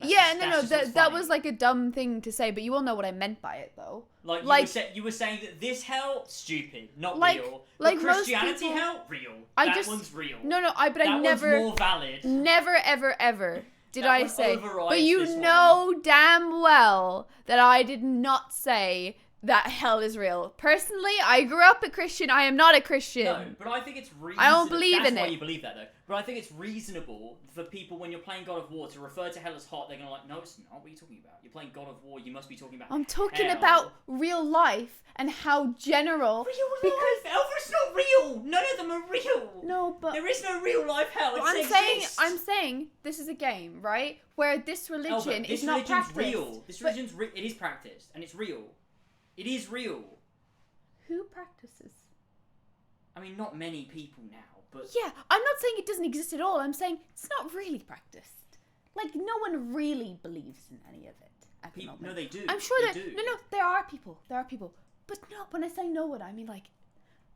Yeah, just- no, that's just what's that funny. was like a dumb thing to say, but you all know what I meant by it, though. Like, like- you were saying that this hell, stupid, not Like- real. like But most Christianity people- hell, real. I that just- one's real. No, but I that never, one's more valid. never, ever did That I one say. overrides But you this one. know damn well that I did not say that hell is real. Personally, I grew up a Christian. I am not a Christian. No, but I think it's reasonable. I don't believe That's in why it. you believe that, though. But I think it's reasonable for people, when you're playing God of War, to refer to hell as hot. They're going to like, no, it's not. What are you talking about? You're playing God of War. You must be talking about I'm talking hell. about real life and how general. Real life? Elvis, not real. None of them are real. No, but There is no real life hell. It I'm saying this is a game, right? Where this religion is not practiced. Real. This religion's real. It is practiced, and it's real. It is real. Who practices? I mean, not many people now, but Yeah, I'm not saying it doesn't exist at all. I'm saying it's not really practiced. Like, no one really believes in any of it at the moment. no, they do. I'm sure they that... do. No, there are people. There are people. But no, when I say no one, I mean, like,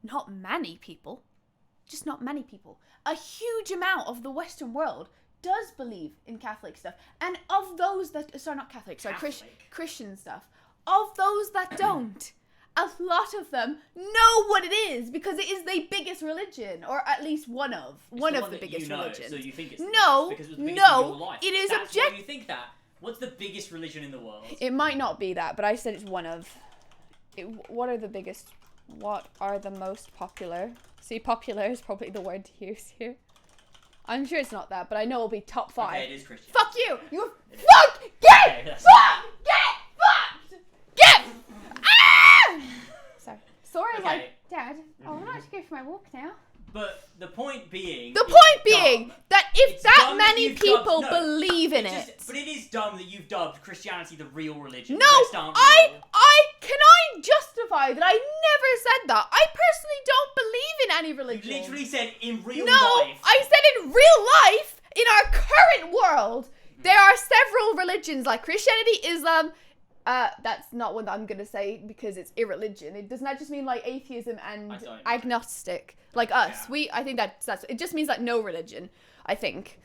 not many people. Just not many people. A huge amount of the Western world does believe in Catholic stuff. And of those that... Sorry, not Catholic. Sorry, Christian stuff. Of those that don't... A lot of them know what it is because it is the biggest religion, or at least one of the biggest religions. So you think it's no, because it was the biggest in your life. It is That's objective. why you think that. What's the biggest religion in the world? It might not be that, but I said it's one of. What are the biggest? What are the most popular? See, popular is probably the word to use here. I'm sure it's not that, but I know it'll be top 5. Okay, it is Christian. Fuck you! You fuck! Get fucked! Get! Ah! Sorry, Okay. like, Dad, I would like to go for my walk now. But the point being... The point being that if It's that dumb that many you've people dubbed- no, believe in it's it. But it is dumb that you've dubbed Christianity the real religion. No, The rest aren't real. can I justify that I never said that? I personally don't believe in any religion. You literally said in real No, life. I said in real life, in our current world, there are several religions like Christianity, Islam. That's not one that I'm gonna say because it's irreligion. It does not just mean like atheism and agnostic, like us. Yeah. I think that's it. Just means like no religion. I think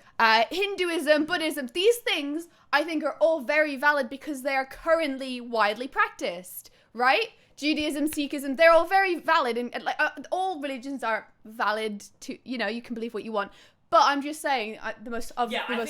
Hinduism, Buddhism, these things I think are all very valid because they are currently widely practiced, right? Judaism, Sikhism, they're all very valid, and like all religions are valid to, you know, you can believe what you want. But I'm just saying the most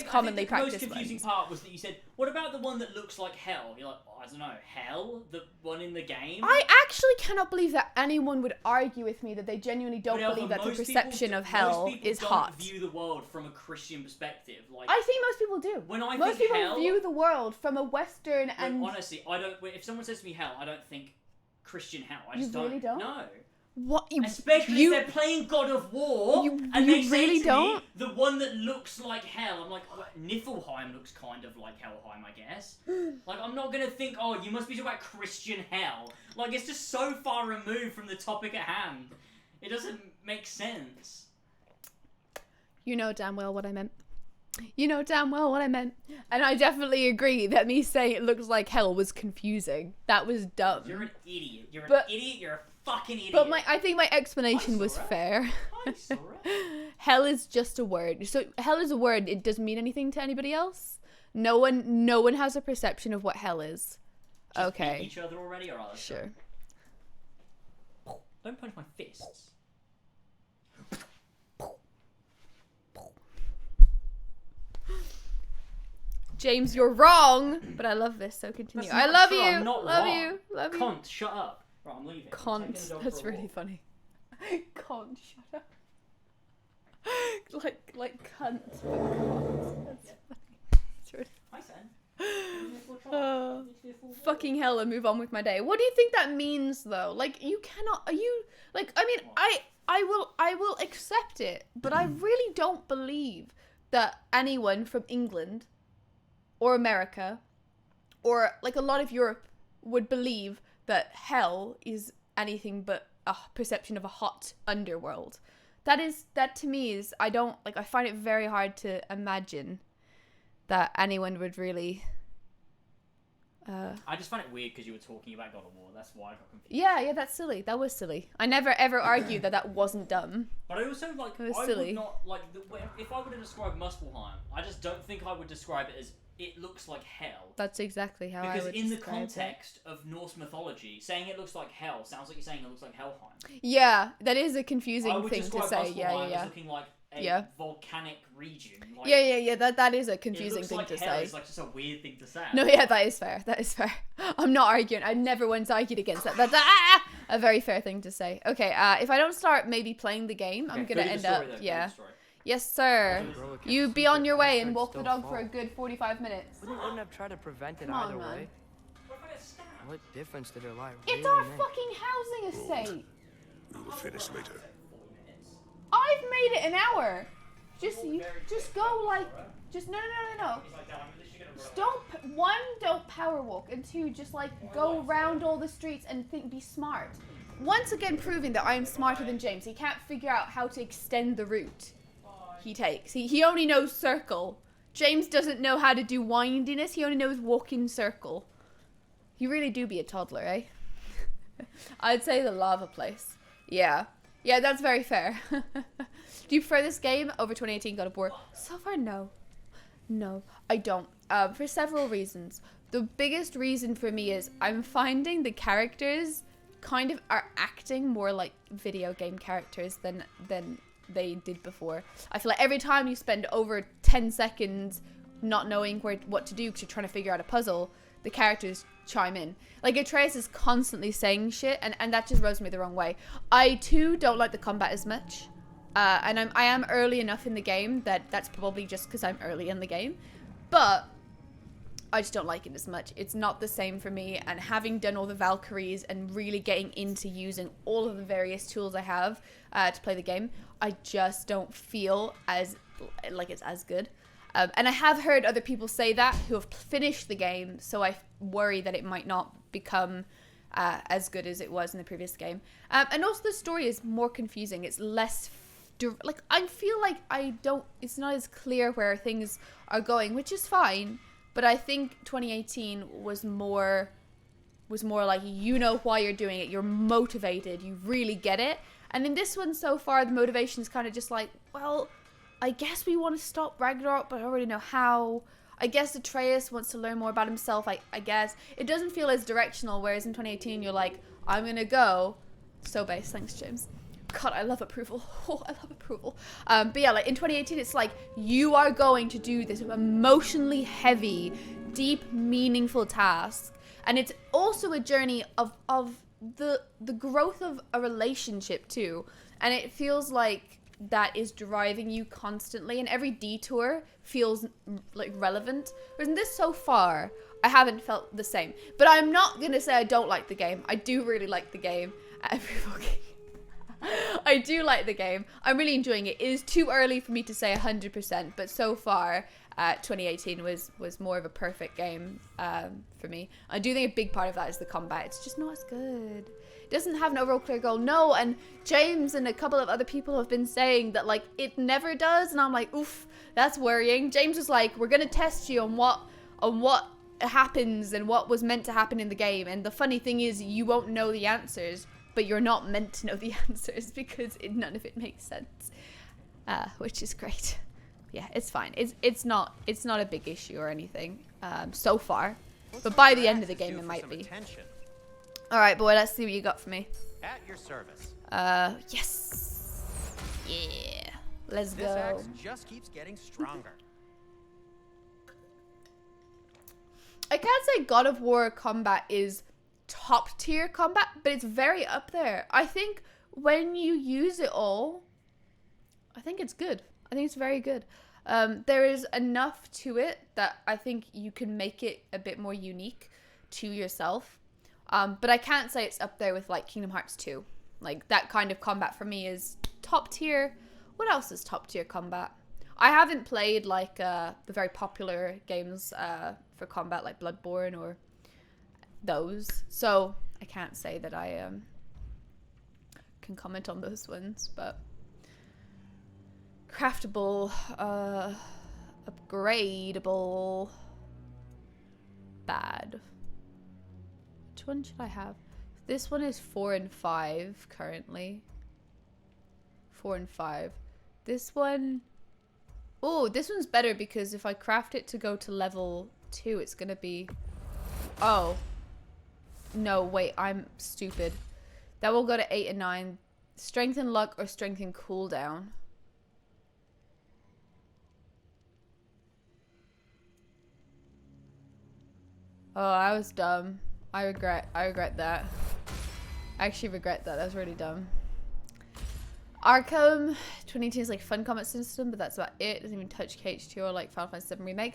commonly practiced The most confusing ones. part was that you said, what about the one that looks like hell? You're like, oh, I don't know, hell? The one in the game? I actually cannot believe that anyone would argue with me that they genuinely don't believe that the perception of hell is hot. Most people don't view the world from a Christian perspective. Like, I think most people do. When I most think people hell, view the world from a Western and... honestly, I don't. If someone says to me hell, I don't think Christian hell. I just really don't? No. What? Especially if they're playing God of War, and you they say really to don't? me, the one that looks like hell. I'm like, well, Niflheim looks kind of like Helheim, I guess. Like, I'm not gonna think, oh, you must be talking about Christian hell. Like, it's just so far removed from the topic at hand. It doesn't make sense. You know damn well what I meant. You know damn well what I meant. And I definitely agree that me saying it looks like hell was confusing. That was dumb. You're an idiot. You're an But- idiot. You're a fucking idiot. But I think my explanation was Sorry. fair. I'm sorry. Hell is just a word. So hell is a word. It doesn't mean anything to anybody else. No one has a perception of what hell is. Just Okay. beat each other already, or other Sure. Don't punch my fists. James, you're wrong. But I love this, so continue. That's I not love true, you. I'm not Love wrong. you. Love you. Cunt, shut up. Right, I'm leaving. I'm taking the Cont. dog That's for a really walk. funny. Cont, shut up. like cunt. But cont. That's funny. It's really Hi, Sam. Oh, fucking hell, and move on with my day. What do you think that means though? Like, you cannot, are you, like, I mean, I will accept it, but I really don't believe that anyone from England or America or like a lot of Europe would believe that hell is anything but a perception of a hot underworld. That to me is, I find it very hard to imagine that anyone would really I just find it weird because you were talking about God of War. That's why I got confused. yeah, that's silly. That was silly. I never ever argued that wasn't dumb. But I also like. It was I silly. would not like. If I were to describe Muspelheim, I just don't think I would describe it as it looks like hell. That's exactly how I Because would in the describe it. context of Norse mythology, saying it looks like hell sounds like you're saying it looks like Helheim. Yeah, that is a I confusing would thing to describe say. Muspelheim Yeah. as looking like a Yeah. volcanic region. Like, Yeah. That is a it confusing looks thing like to hell. say. It's like just a weird thing to say. No, yeah, that is fair. That is fair. I'm not arguing. I never once argued against that. That's a very fair thing to say. Okay, if I don't start maybe playing the game, I'm gonna end up, yeah. Yes, sir. You be on your way and walk the dog for a good 45 minutes. Wouldn't have tried to prevent it Come on, either man. way. What difference did her lie It's really our make? fucking housing estate. We will finish later. I've made it an hour. Just go like, no. Just don't power walk, and two, just like go around all the streets and be smart. Once again proving that I am smarter than James. He can't figure out how to extend the route he takes. He only knows circle. James doesn't know how to do windiness. He only knows walk in circle. You really do be a toddler, eh? I'd say the lava place. Yeah. Yeah, that's very fair. Do you prefer this game over 2018 God of War? So far, no. No, I don't. For several reasons. The biggest reason for me is I'm finding the characters kind of are acting more like video game characters than they did before. I feel like every time you spend over 10 seconds not knowing what to do because you're trying to figure out a puzzle, the characters chime in. Like Atreus is constantly saying shit, and that just rubs me the wrong way. I too don't like the combat as much. And I am early enough in the game that's probably just because I'm early in the game. But I just don't like it as much. It's not the same for me, and having done all the Valkyries and really getting into using all of the various tools I have to play the game, I just don't feel as like it's as good. And I have heard other people say that who have finished the game, so I worry that it might not become as good as it was in the previous game. And also the story is more confusing. It's less like I feel like it's not as clear where things are going, which is fine. But I think 2018 was more like, you know why you're doing it. You're motivated. You really get it. And in this one so far, the motivation is kind of just like, well, I guess we want to stop Ragnarok, but I don't really know how. I guess Atreus wants to learn more about himself. I guess it doesn't feel as directional. Whereas in 2018, you're like, I'm gonna go. So base, thanks, James. God, I love approval. Oh, I love approval. But yeah, like in 2018, it's like you are going to do this emotionally heavy, deep, meaningful task, and it's also a journey of the growth of a relationship too. And it feels like that is driving you constantly, and every detour feels like relevant. Whereas in this so far, I haven't felt the same. But I'm not gonna say I don't like the game. I do really like the game. I do like the game. I'm really enjoying it. It is too early for me to say 100%, but so far, 2018 was more of a perfect game for me. I do think a big part of that is the combat. It's just not as good. It doesn't have an overall clear goal. No, and James and a couple of other people have been saying that like it never does, and I'm like, oof, that's worrying. James was like, we're gonna test you on what happens and what was meant to happen in the game. And the funny thing is, you won't know the answers. But you're not meant to know the answers because none of it makes sense, which is great. Yeah, it's fine. It's not a big issue or anything so far, but by the end of the game it might be. All right, boy, let's see what you got for me. At your service. Yes. Yeah. Let's go. This axe just keeps getting stronger. I can't say God of War combat is top tier combat, but it's very up there. I think when you use it all, I think it's good. I think it's very good. There is enough to it that I think you can make it a bit more unique to yourself. But I can't say it's up there with like Kingdom Hearts 2. Like that kind of combat for me is top tier. What else is top tier combat? I haven't played like the very popular games for combat like Bloodborne or those, so I can't say that I can comment on those ones. But craftable, upgradable, bad. Which one should I have? This one is 4 and 5 currently. 4 and 5. This one, oh, this one's better because if I craft it to go to level 2, it's gonna be, oh no, wait, I'm stupid. That will go to 8 and 9. Strength and luck or strength and cooldown. Oh, I was dumb. I regret that. I actually regret that. That was really dumb. Arkham 2018 is like fun combat system, but that's about it. Doesn't even touch KH2 or like Final Fantasy 7 Remake.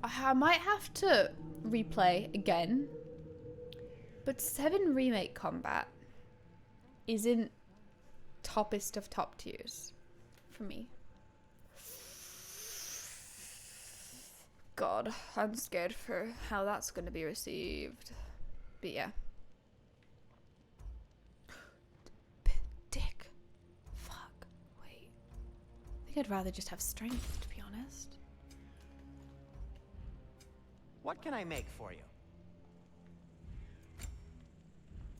I might have to replay again. But 7 Remake combat isn't toppest of top tiers for me. God, I'm scared for how that's going to be received. But yeah. Dick. Fuck. Wait. I think I'd rather just have strength, to be honest. What can I make for you?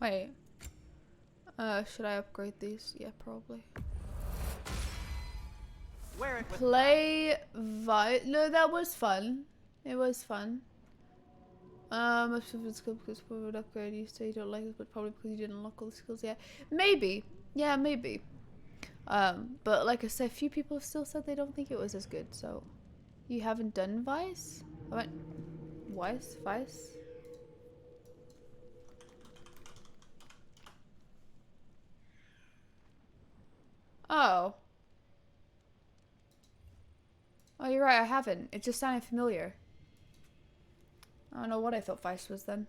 Wait. Should I upgrade these? Yeah, probably. Wear it with Play No, that was fun. It was fun. Most of it's good because we would upgrade. You say you don't like it, but probably because you didn't unlock all the skills yet. Maybe. Yeah, maybe. But like I said, a few people have still said they don't think it was as good, so you haven't done Vice? I went Vice? Oh. Oh, you're right, I haven't. It just sounded familiar. I don't know what I thought Vice was then.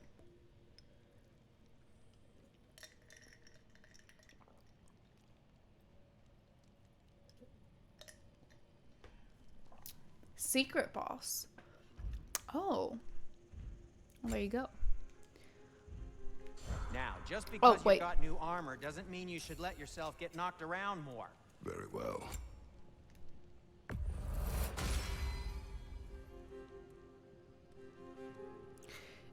Secret boss. Oh. Well, there you go. Now, just because wait. you got new armor doesn't mean you should let yourself get knocked around more. Very well.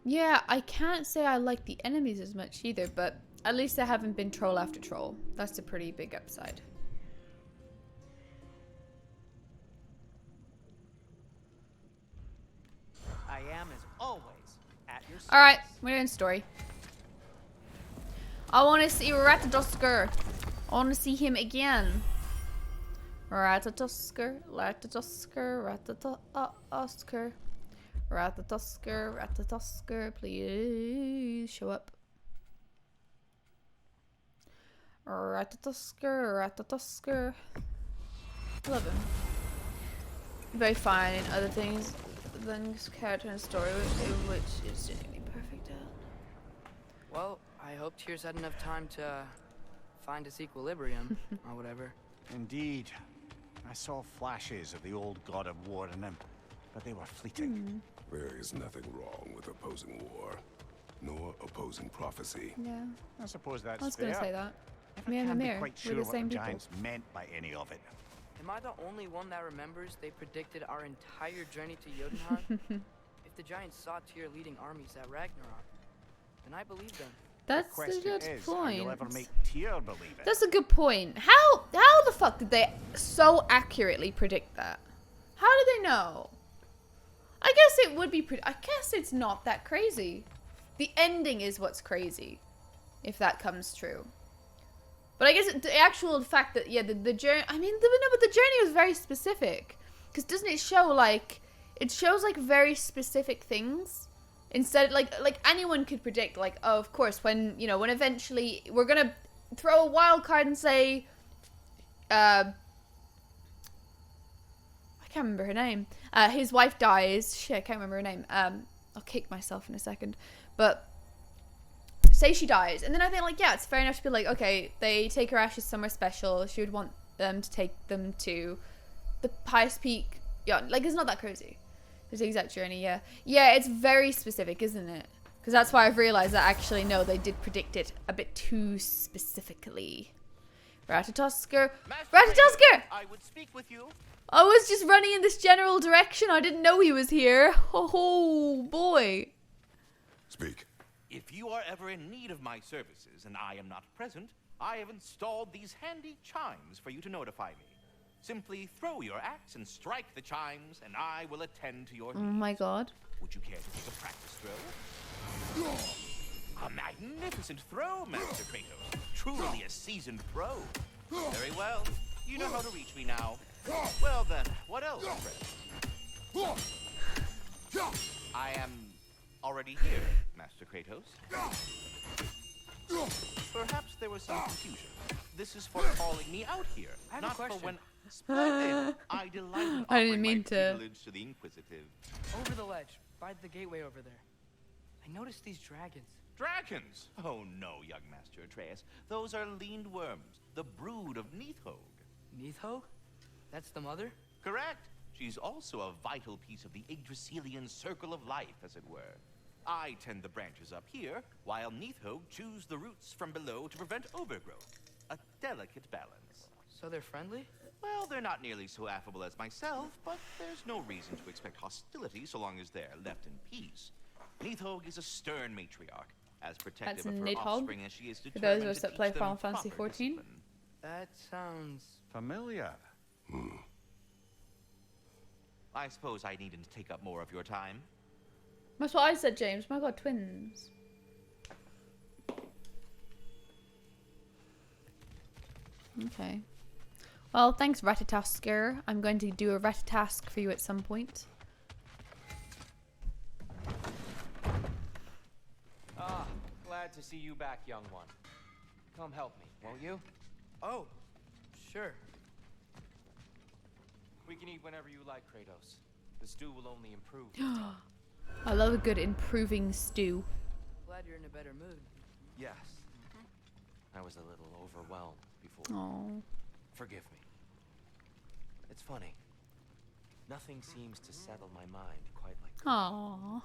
Yeah, I can't say I like the enemies as much either, but at least I haven't been troll after troll. That's a pretty big upside. I am, as always, at your service. Alright, we're in story. I want to see Ratatosker. I want to see him again. Ratatosker, Ratatosker, please show up. Ratatosker. Love him. Very fine in other things than his character and story, which is doing me perfect at. Well, I hope Tears had enough time to find its equilibrium, or whatever. Indeed. I saw flashes of the old god of war in him, but they were fleeting. There is nothing wrong with opposing war, nor opposing prophecy. Yeah, I suppose that's I was fair. gonna say that. Never Me and can be Amir, quite we're sure the what same the people. Giants meant by any of it. Am I the only one that remembers they predicted our entire journey to Jotunheim? If the Giants saw Tyr leading armies at Ragnarok, then I believe them. That's a Question good is, how point. you'll ever make Tyr believe it. That's a good point. How the fuck did they so accurately predict that? How did they know? I guess it would be I guess it's not that crazy. The ending is what's crazy, if that comes true. But I guess the actual fact that, yeah, the journey, I mean, no, but the journey was very specific. Because doesn't it show, like, it shows, like, very specific things? Instead, like anyone could predict, like, oh, of course, when, you know, when eventually we're gonna throw a wild card and say, I can't remember her name. His wife dies. Shit, I can't remember her name. I'll kick myself in a second. But say she dies, and then I think, like, yeah, it's fair enough to be like, okay, they take her ashes somewhere special. She would want them to take them to the highest peak. Yeah, like, it's not that crazy. There's the exact journey, yeah. Yeah, it's very specific, isn't it? Because that's why I've realized that actually, no, they did predict it a bit too specifically. Ratatosker. Ratatosker! I would speak with you. I was just running in this general direction. I didn't know he was here. Oh, boy. Speak. If you are ever in need of my services and I am not present, I have installed these handy chimes for you to notify me. Simply throw your axe and strike the chimes, and I will attend to your Oh needs. my god. Would you care to take a practice throw? A magnificent throw, Master Kratos. Truly a seasoned pro. Very well. You know how to reach me now. Well then, what else, friend? I am already here, Master Kratos. Perhaps there was some confusion. This is for calling me out here, I have a not for question. when... Splendid! I delight in I didn't offering mean my to. tutelage to the Inquisitive. Over the ledge, by the gateway over there. I noticed these dragons. Dragons? Oh no, young Master Atreus. Those are leaned worms, the brood of Neithog. Neithog? That's the mother? Correct. She's also a vital piece of the Yggdrasilian circle of life, as it were. I tend the branches up here, while Neithog chews the roots from below to prevent overgrowth. A delicate balance. So they're friendly? Well, they're not nearly so affable as myself, but there's no reason to expect hostility so long as they're left in peace. Neithog is a stern matriarch, as protective of her Nidhogg, offspring as she is for those of determined us to that teach play them Final Fantasy proper XIV. discipline. That sounds... Familiar. I suppose I needn't take up more of your time. That's what I said, James. My god, twins. Okay. Well, thanks, Ratatasker. I'm going to do a Ratatask for you at some point. Ah, glad to see you back, young one. Come help me, won't you? Oh, sure. We can eat whenever you like, Kratos. The stew will only improve. I love a good improving stew. Glad you're in a better mood. Yes. I was a little overwhelmed before. Oh. Forgive me. It's funny. Nothing seems to settle my mind quite like cooking. Aww.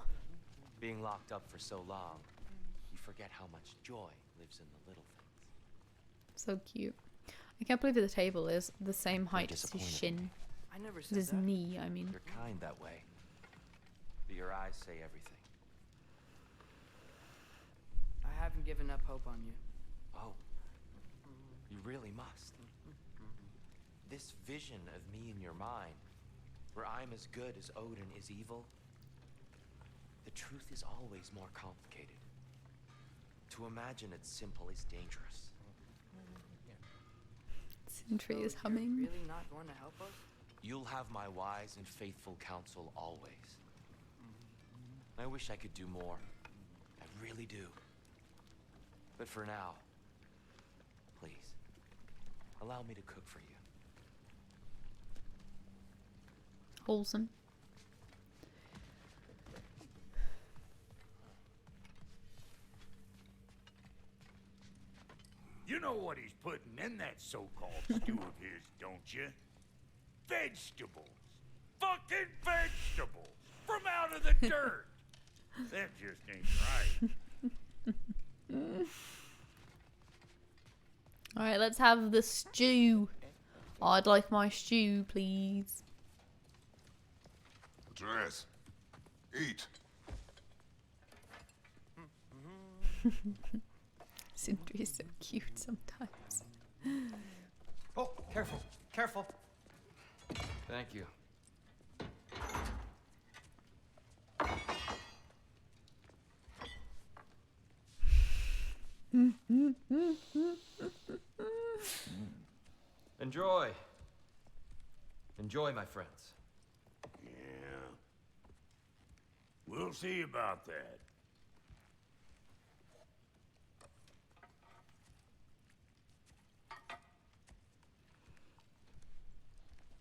Being locked up for so long, you forget how much joy lives in the little things. So cute. I can't believe that the table is the same height as his disappointed in shin. I never said His that. knee, I mean. You're kind that way. But your eyes say everything. I haven't given up hope on you. Oh. You really must. This vision of me in your mind, where I'm as good as Odin is evil, the truth is always more complicated. To imagine it's simple is dangerous. Sentry is So humming. You're really not going to help us? You'll have my wise and faithful counsel always. I wish I could do more. I really do. But for now, please, allow me to cook for you. Wholesome. You know what he's putting in that so-called stew of his, don't you? Vegetables. Fucking vegetables. From out of the dirt. That just ain't right. Alright, let's have the stew. I'd like my stew, please. Atreus, eat. Sentry is so cute sometimes. Oh, careful, careful. Thank you. Enjoy. Enjoy, my friends. Yeah. We'll see about that.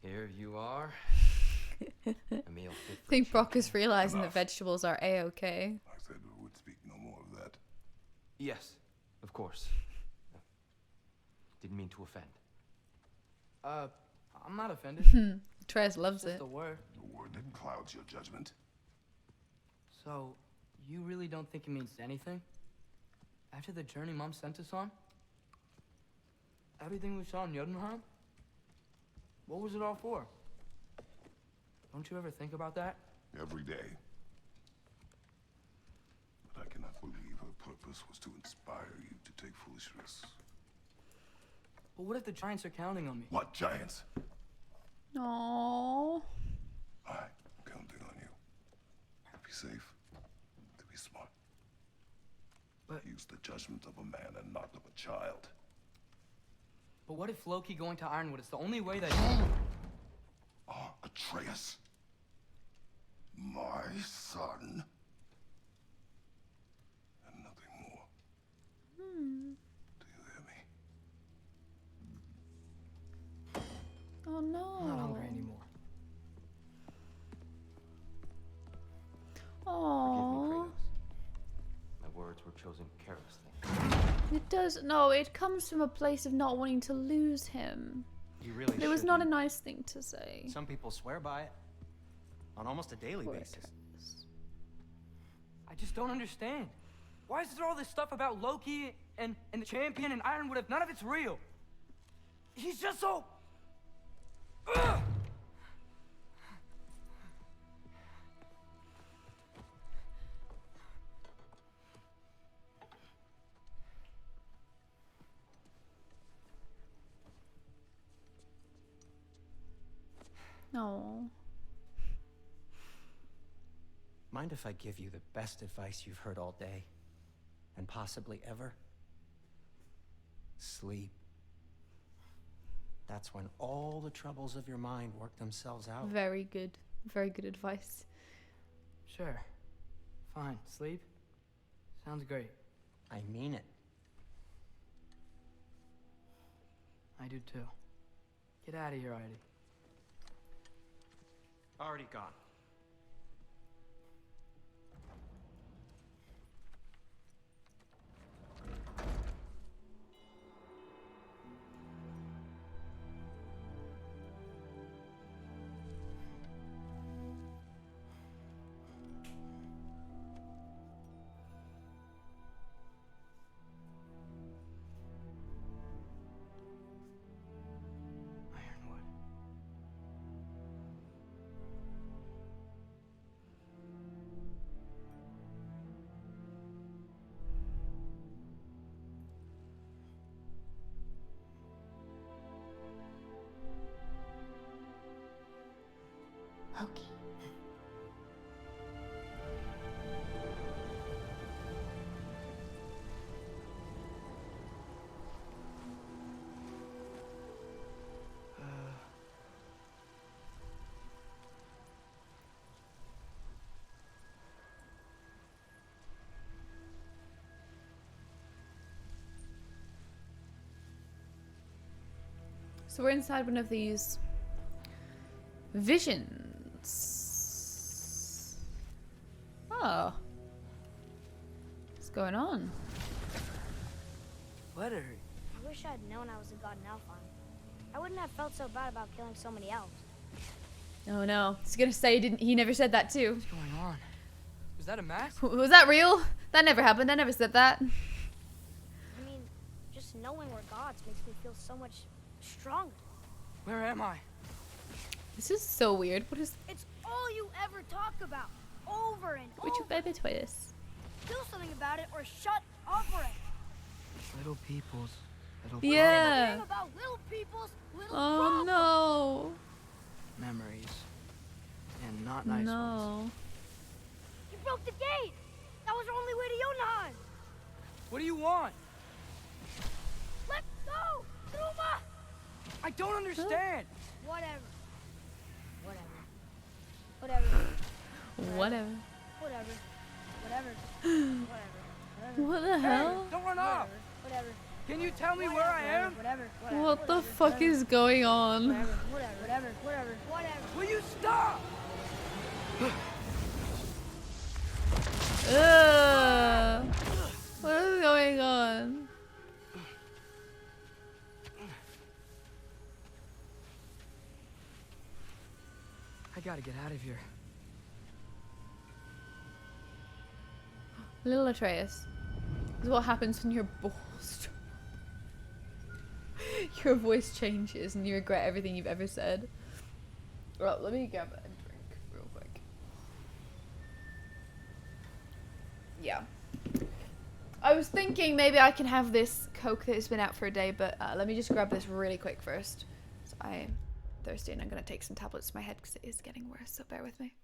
Here you are. A meal fit I for think Brock children. is realizing that Enough. vegetables are a-okay. I said we would speak no more of that. Yes, of course. Didn't mean to offend. I'm not offended. Trez loves Just it. a word. The word that clouds your judgment. So, you really don't think it means anything? After the journey Mom sent us on? Everything we saw in Jotunheim? What was it all for? Don't you ever think about that? Every day. But I cannot believe her purpose was to inspire you to take foolish risks. But what if the giants are counting on me? What giants? Aww. I'm counting on you. To be safe, to be smart. But- Use the judgment of a man and not of a child. But what if Loki going to Ironwood is the only way that... Atreus, my son. chosen carelessly. It does. No, it comes from a place of not wanting to lose him. You really It was not a shouldn't. nice thing to say. Some people swear by it on almost a daily Poor basis. Atreus. I just don't understand. Why is there all this stuff about Loki and the champion and Ironwood if none of it's real? He's just so... Ugh! No. Mind if I give you the best advice you've heard all day? And possibly ever? Sleep. That's when all the troubles of your mind work themselves out. Very good. Very good advice. Sure. Fine. Sleep? Sounds great. I mean it. I do too. Get out of here, Artie. Already gone. Ironwood. Okay. So we're inside one of these visions. Oh. What's going on? Letter. I wish I'd known I was a god in Alphon. I wouldn't have felt so bad about killing so many elves. Oh no. He's gonna say he never said that too. What's going on? Was that a mask? Was that real? That never happened. I never said that. I mean, just knowing we're gods makes me feel so much stronger. Where am I? This is so weird. What is... It's all you ever talk about, over and Would you over. baby twist? Do something about it or shut up for it. Little peoples. Little Yeah. Think about little people's little Oh problems. no. memories. And not nice ones. No. You broke the gate. That was our only way to Jotunheim. What do you want? Let's go, Numa. I don't understand. Whatever. Whatever. Whatever. Whatever. Whatever. What the hell? Don't run off. Whatever. Can you tell me where I am? Whatever. What the fuck is going on? Whatever. Will you stop? Ugh. What is going on? I gotta get out of here. Little Atreus. This is what happens when you're bored. Your voice changes and you regret everything you've ever said. Well, let me grab a drink real quick. Yeah. I was thinking maybe I can have this Coke that has been out for a day, but let me just grab this really quick first. So I'm thirsty and I'm going to take some tablets to my head because it is getting worse, so bear with me.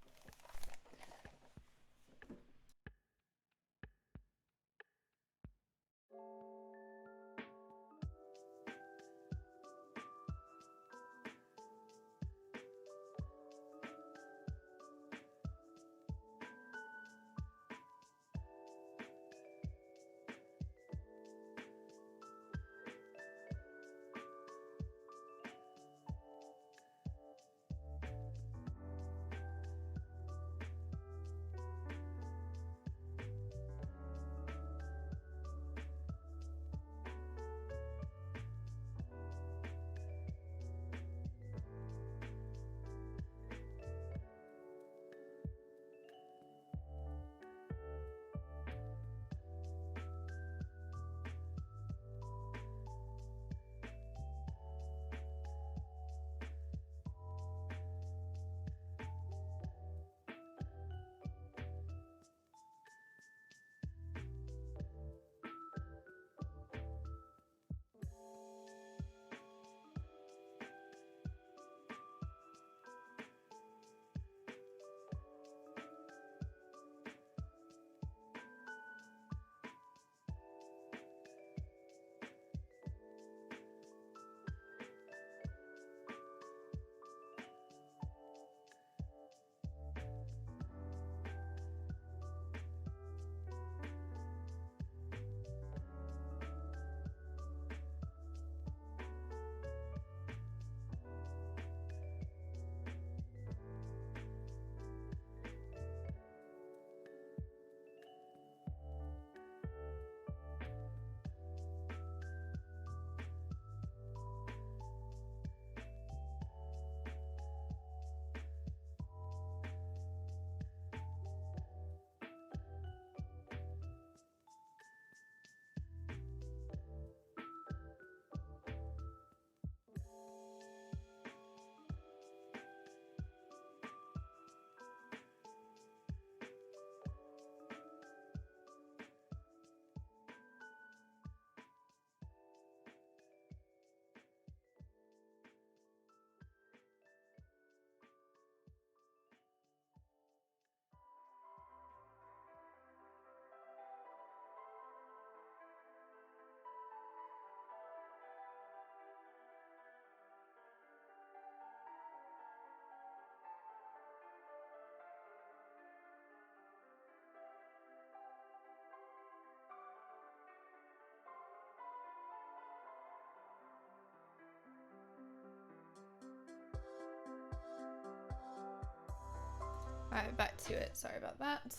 Alright, back to it. Sorry about that.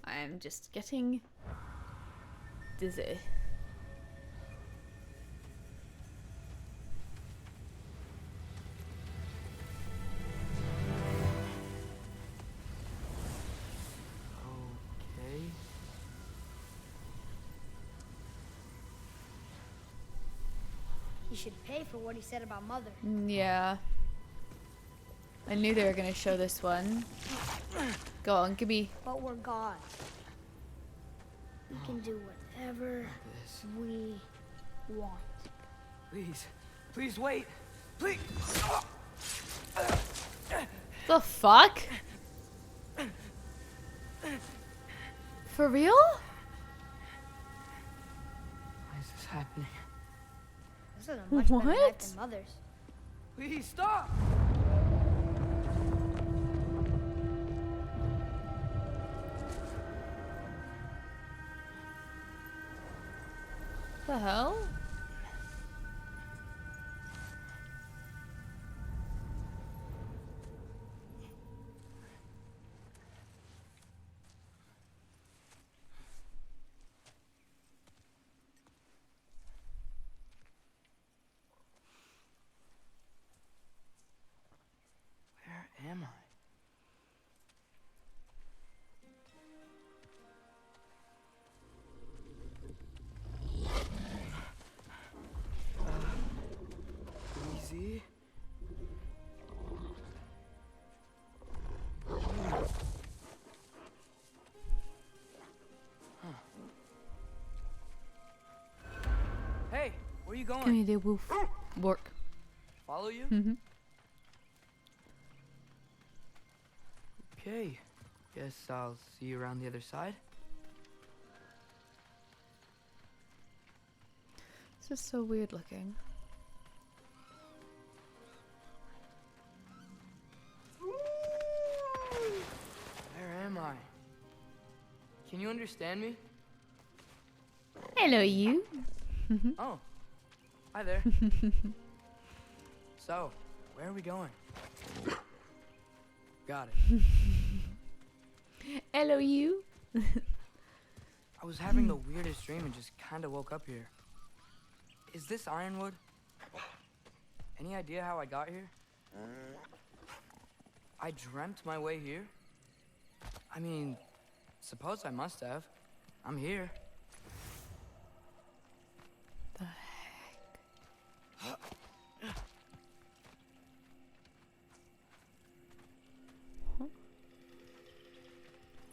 I am just getting dizzy. Okay. He should pay for what he said about Mother. Yeah. I knew they were gonna show this one. Go on, give me. But we're gods. We can do whatever This. we want. Please. Please wait. Please. The fuck? For real? Why is this happening? This is a much better life What? than Mother's. Please stop. The hell? Where am I? Easy. Hey, where are you Give going? me the wolf. Work. Follow you? Mm-hmm. Okay. Guess I'll see you around the other side. This is so weird looking. Where am I? Can you understand me? Hello, you. Oh. Hi there. So, where are we going? Got it. Hello, you. I was having the weirdest dream and just kind of woke up here. Is this Ironwood? Any idea how I got here? I dreamt my way here? I mean, suppose I must have. I'm here. The heck? Huh?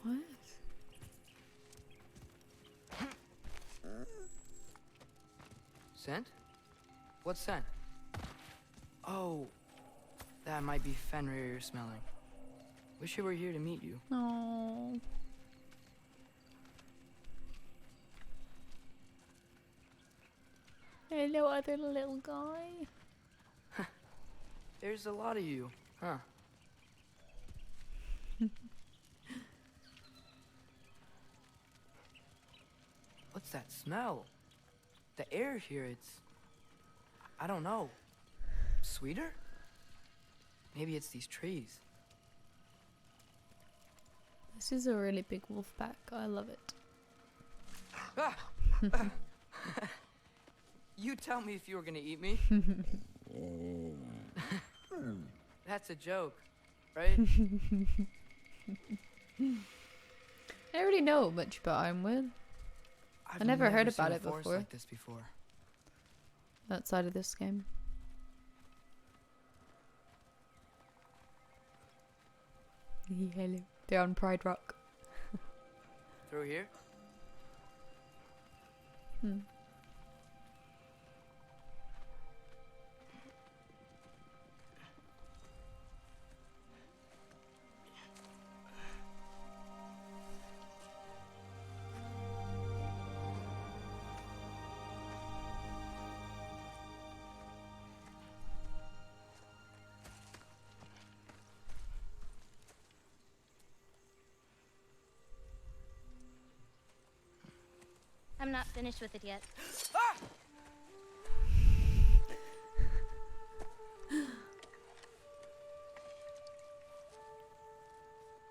What? Scent? What scent? Oh, that might be Fenrir you're smelling. Wish I were here to meet you. No. Hello, other little guy. There's a lot of you, huh? What's that smell? The air here, I don't know. Sweeter? Maybe it's these trees. This is a really big wolf pack. I love it. Ah! You tell me if you were gonna eat me. That's a joke, right? I already know much about Ironwood. I've I never heard seen about a it forest before. like this before. Outside of this game. Hello. They're on Pride Rock. Through here? Hmm. I'm not finished with it yet. Ah!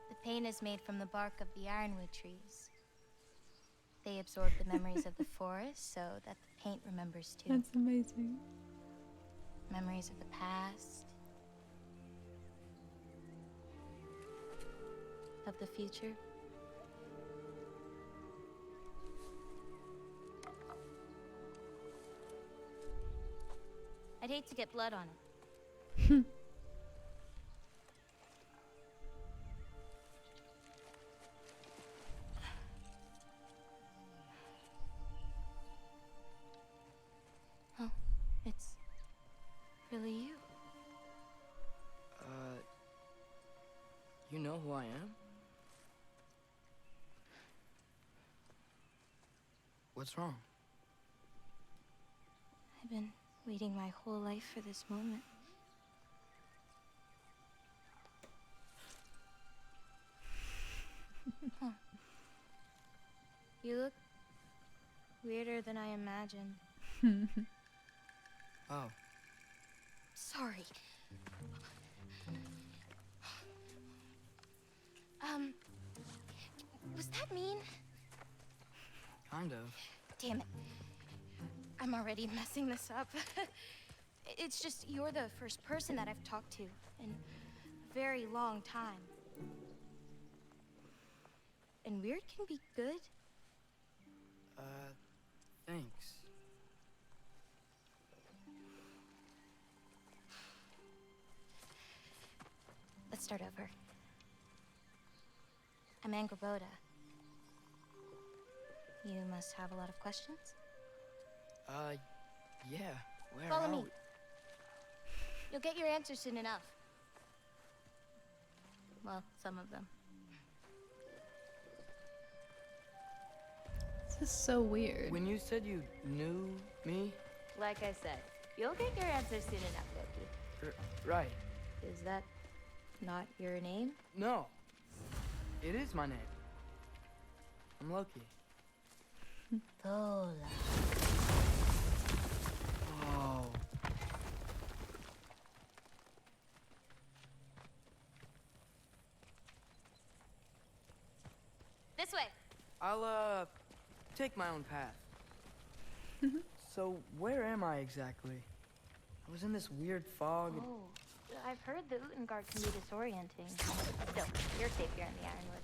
The paint is made from the bark of the ironwood trees. They absorb the memories of the forest so that the paint remembers too. That's amazing. Memories of the past, of the future. I'd hate to get blood on it. Oh, it's really you. You know who I am? What's wrong? I've been waiting my whole life for this moment. Huh. You look weirder than I imagined. Oh. Sorry. Was that mean? Kind of. Damn it. I'm already messing this up. It's just you're the first person that I've talked to in a very long time. And weird can be good. Thanks. Let's start over. I'm Angrboda. You must have a lot of questions? Yeah. Where Follow are me. we? You'll get your answers soon enough. Well, some of them. This is so weird. When you said you knew me? Like I said, you'll get your answers soon enough, Loki. Right. Is that not your name? No. It is my name. I'm Loki. Tola. Oh. This way. I'll, take my own path. So, where am I exactly? I was in this weird fog. Oh, I've heard the Utengard can be disorienting. Still, you're safe here in the Ironwood.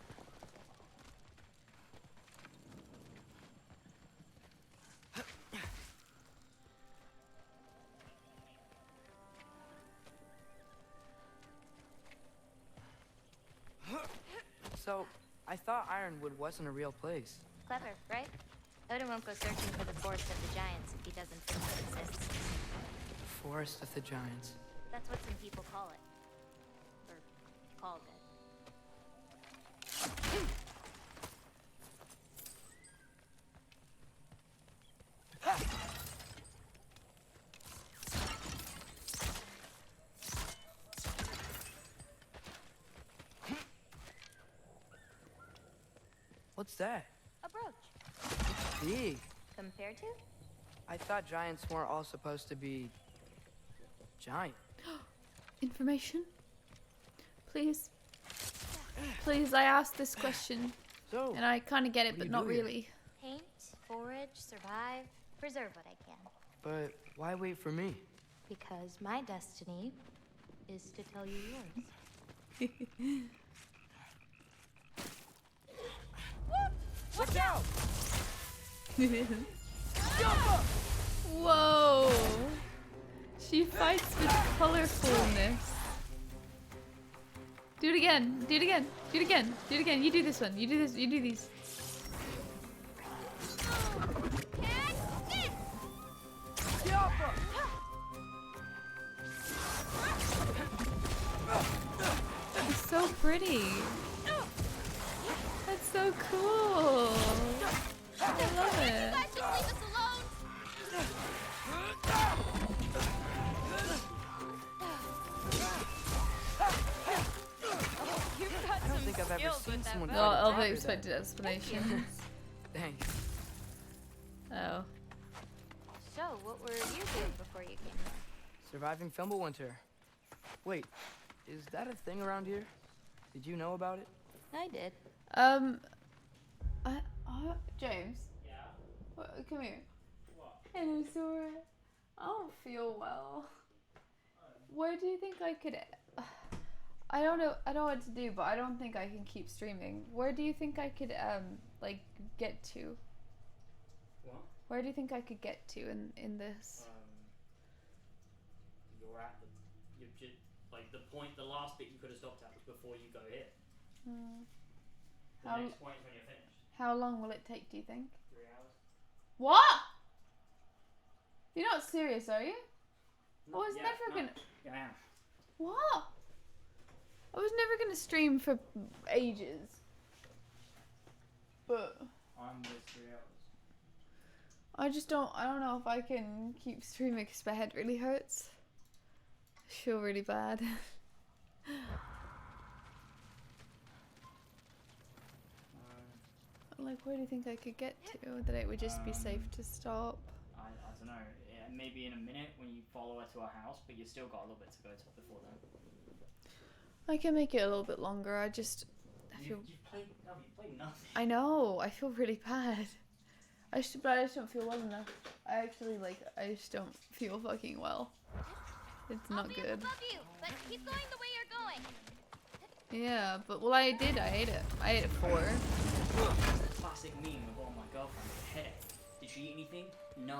So, I thought Ironwood wasn't a real place. Clever, right? Odin won't go searching for the Forest of the Giants if he doesn't think it exists. The Forest of the Giants. That's what some people call it. Or called it. What's that? A brooch. Big. Compared to? I thought giants weren't all supposed to be giant. Information? Please? Please, I asked this question. So, And I kind of get it, what do but you not do here? really. Paint, forage, survive, preserve what I can. But why wait for me? Because my destiny is to tell you yours. Watch out! Whoa! She fights with colorfulness. Do it again. Do it again. Do it again. Do it again. You do this one. You do this. You do these. It's so pretty. That's so cool. I love it. Just leave us alone! I don't think I've ever seen someone No, fight a all the tiger that- expected explanations. Thanks. Oh. So, what were you doing before you came here? Surviving Fimbulwinter. Wait, is that a thing around here? Did you know about it? I did. James. Yeah. Come here. What? Hello, Sora. I don't feel well. Where do you think I could? I don't know. I know what to do, but I don't think I can keep streaming. Where do you think I could like get to? What? Where do you think I could get to in this? You're at the point. The last bit you could have stopped at was before you go here. The How- next point is when you're finished. How long will it take? Do you think? 3 hours. What? You're not serious, are you? I was Yeah, never no. gonna. Yeah, I am. What? I was never gonna stream for ages. But I'm with 3 hours. I don't know if I can keep streaming because my head really hurts. I feel really bad. Like, where do you think I could get to that it would just be safe to stop? I don't know. Yeah, maybe in a minute when you follow her to her house, but you still got a little bit to go to before then. I can make it a little bit longer. I feel. You played nothing. I know. I feel really bad. But I just don't feel well enough. I just don't feel fucking well. It's not I'll be good. up above you, but keep going the way you're going. Yeah, but well, I ate it. I ate it 4. Classic meme of oh my girlfriend with a headache. Did she eat anything? No.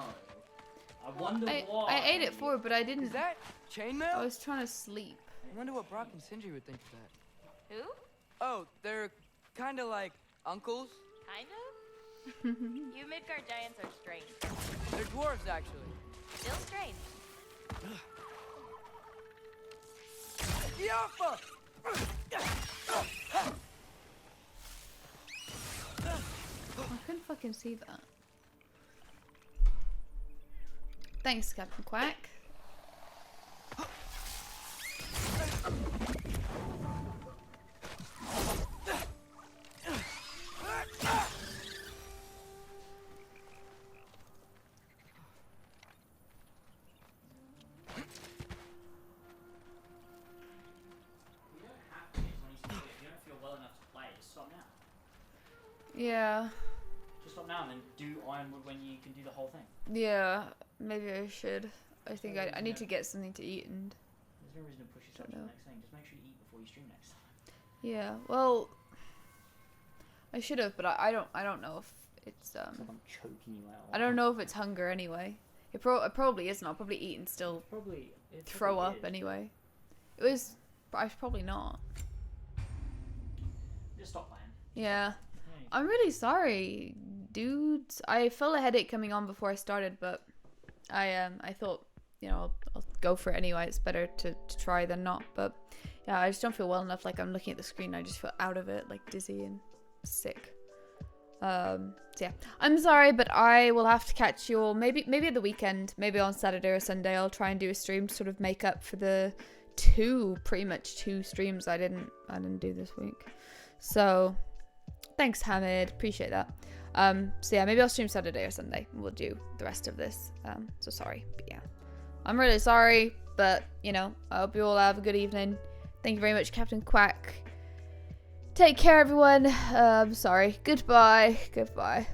I wonder why. I ate it 4, but I didn't. Is that chainmail? I was trying to sleep. I wonder what Brock and Sindri would think of that. Who? Oh, they're kind of like uncles. Kind of? You Midgard giants are strange. They're dwarves, actually. Still strange. Yaffa! I couldn't fucking see that. Thanks, Captain Quack. Yeah. Just stop now and then do Ironwood when you can do the whole thing. Yeah, maybe I should. I think I need to get something to eat and... There's no reason to push yourself to the next thing. Just make sure you eat before you stream next time. Yeah, well... I should have, but I don't know if it's... It's like I'm choking you out. I don't know if it's hunger anyway. It probably isn't. I'll probably eat and still throw up is. anyway. It was... I was probably not. Just stop playing. Yeah. I'm really sorry, dudes. I felt a headache coming on before I started, but I thought, you know, I'll go for it anyway. It's better to try than not. But yeah, I just don't feel well enough. Like, I'm looking at the screen, I just feel out of it, like dizzy and sick. So yeah, I'm sorry, but I will have to catch you all maybe at the weekend, maybe on Saturday or Sunday. I'll try and do a stream to sort of make up for the pretty much two streams I didn't do this week. So thanks, Hamid, appreciate that. So yeah, maybe I'll stream Saturday or Sunday and we'll do the rest of this. So sorry, but yeah, I'm really sorry, but you know, I hope you all have a good evening. Thank you very much, Captain Quack. Take care, everyone. Sorry. Goodbye.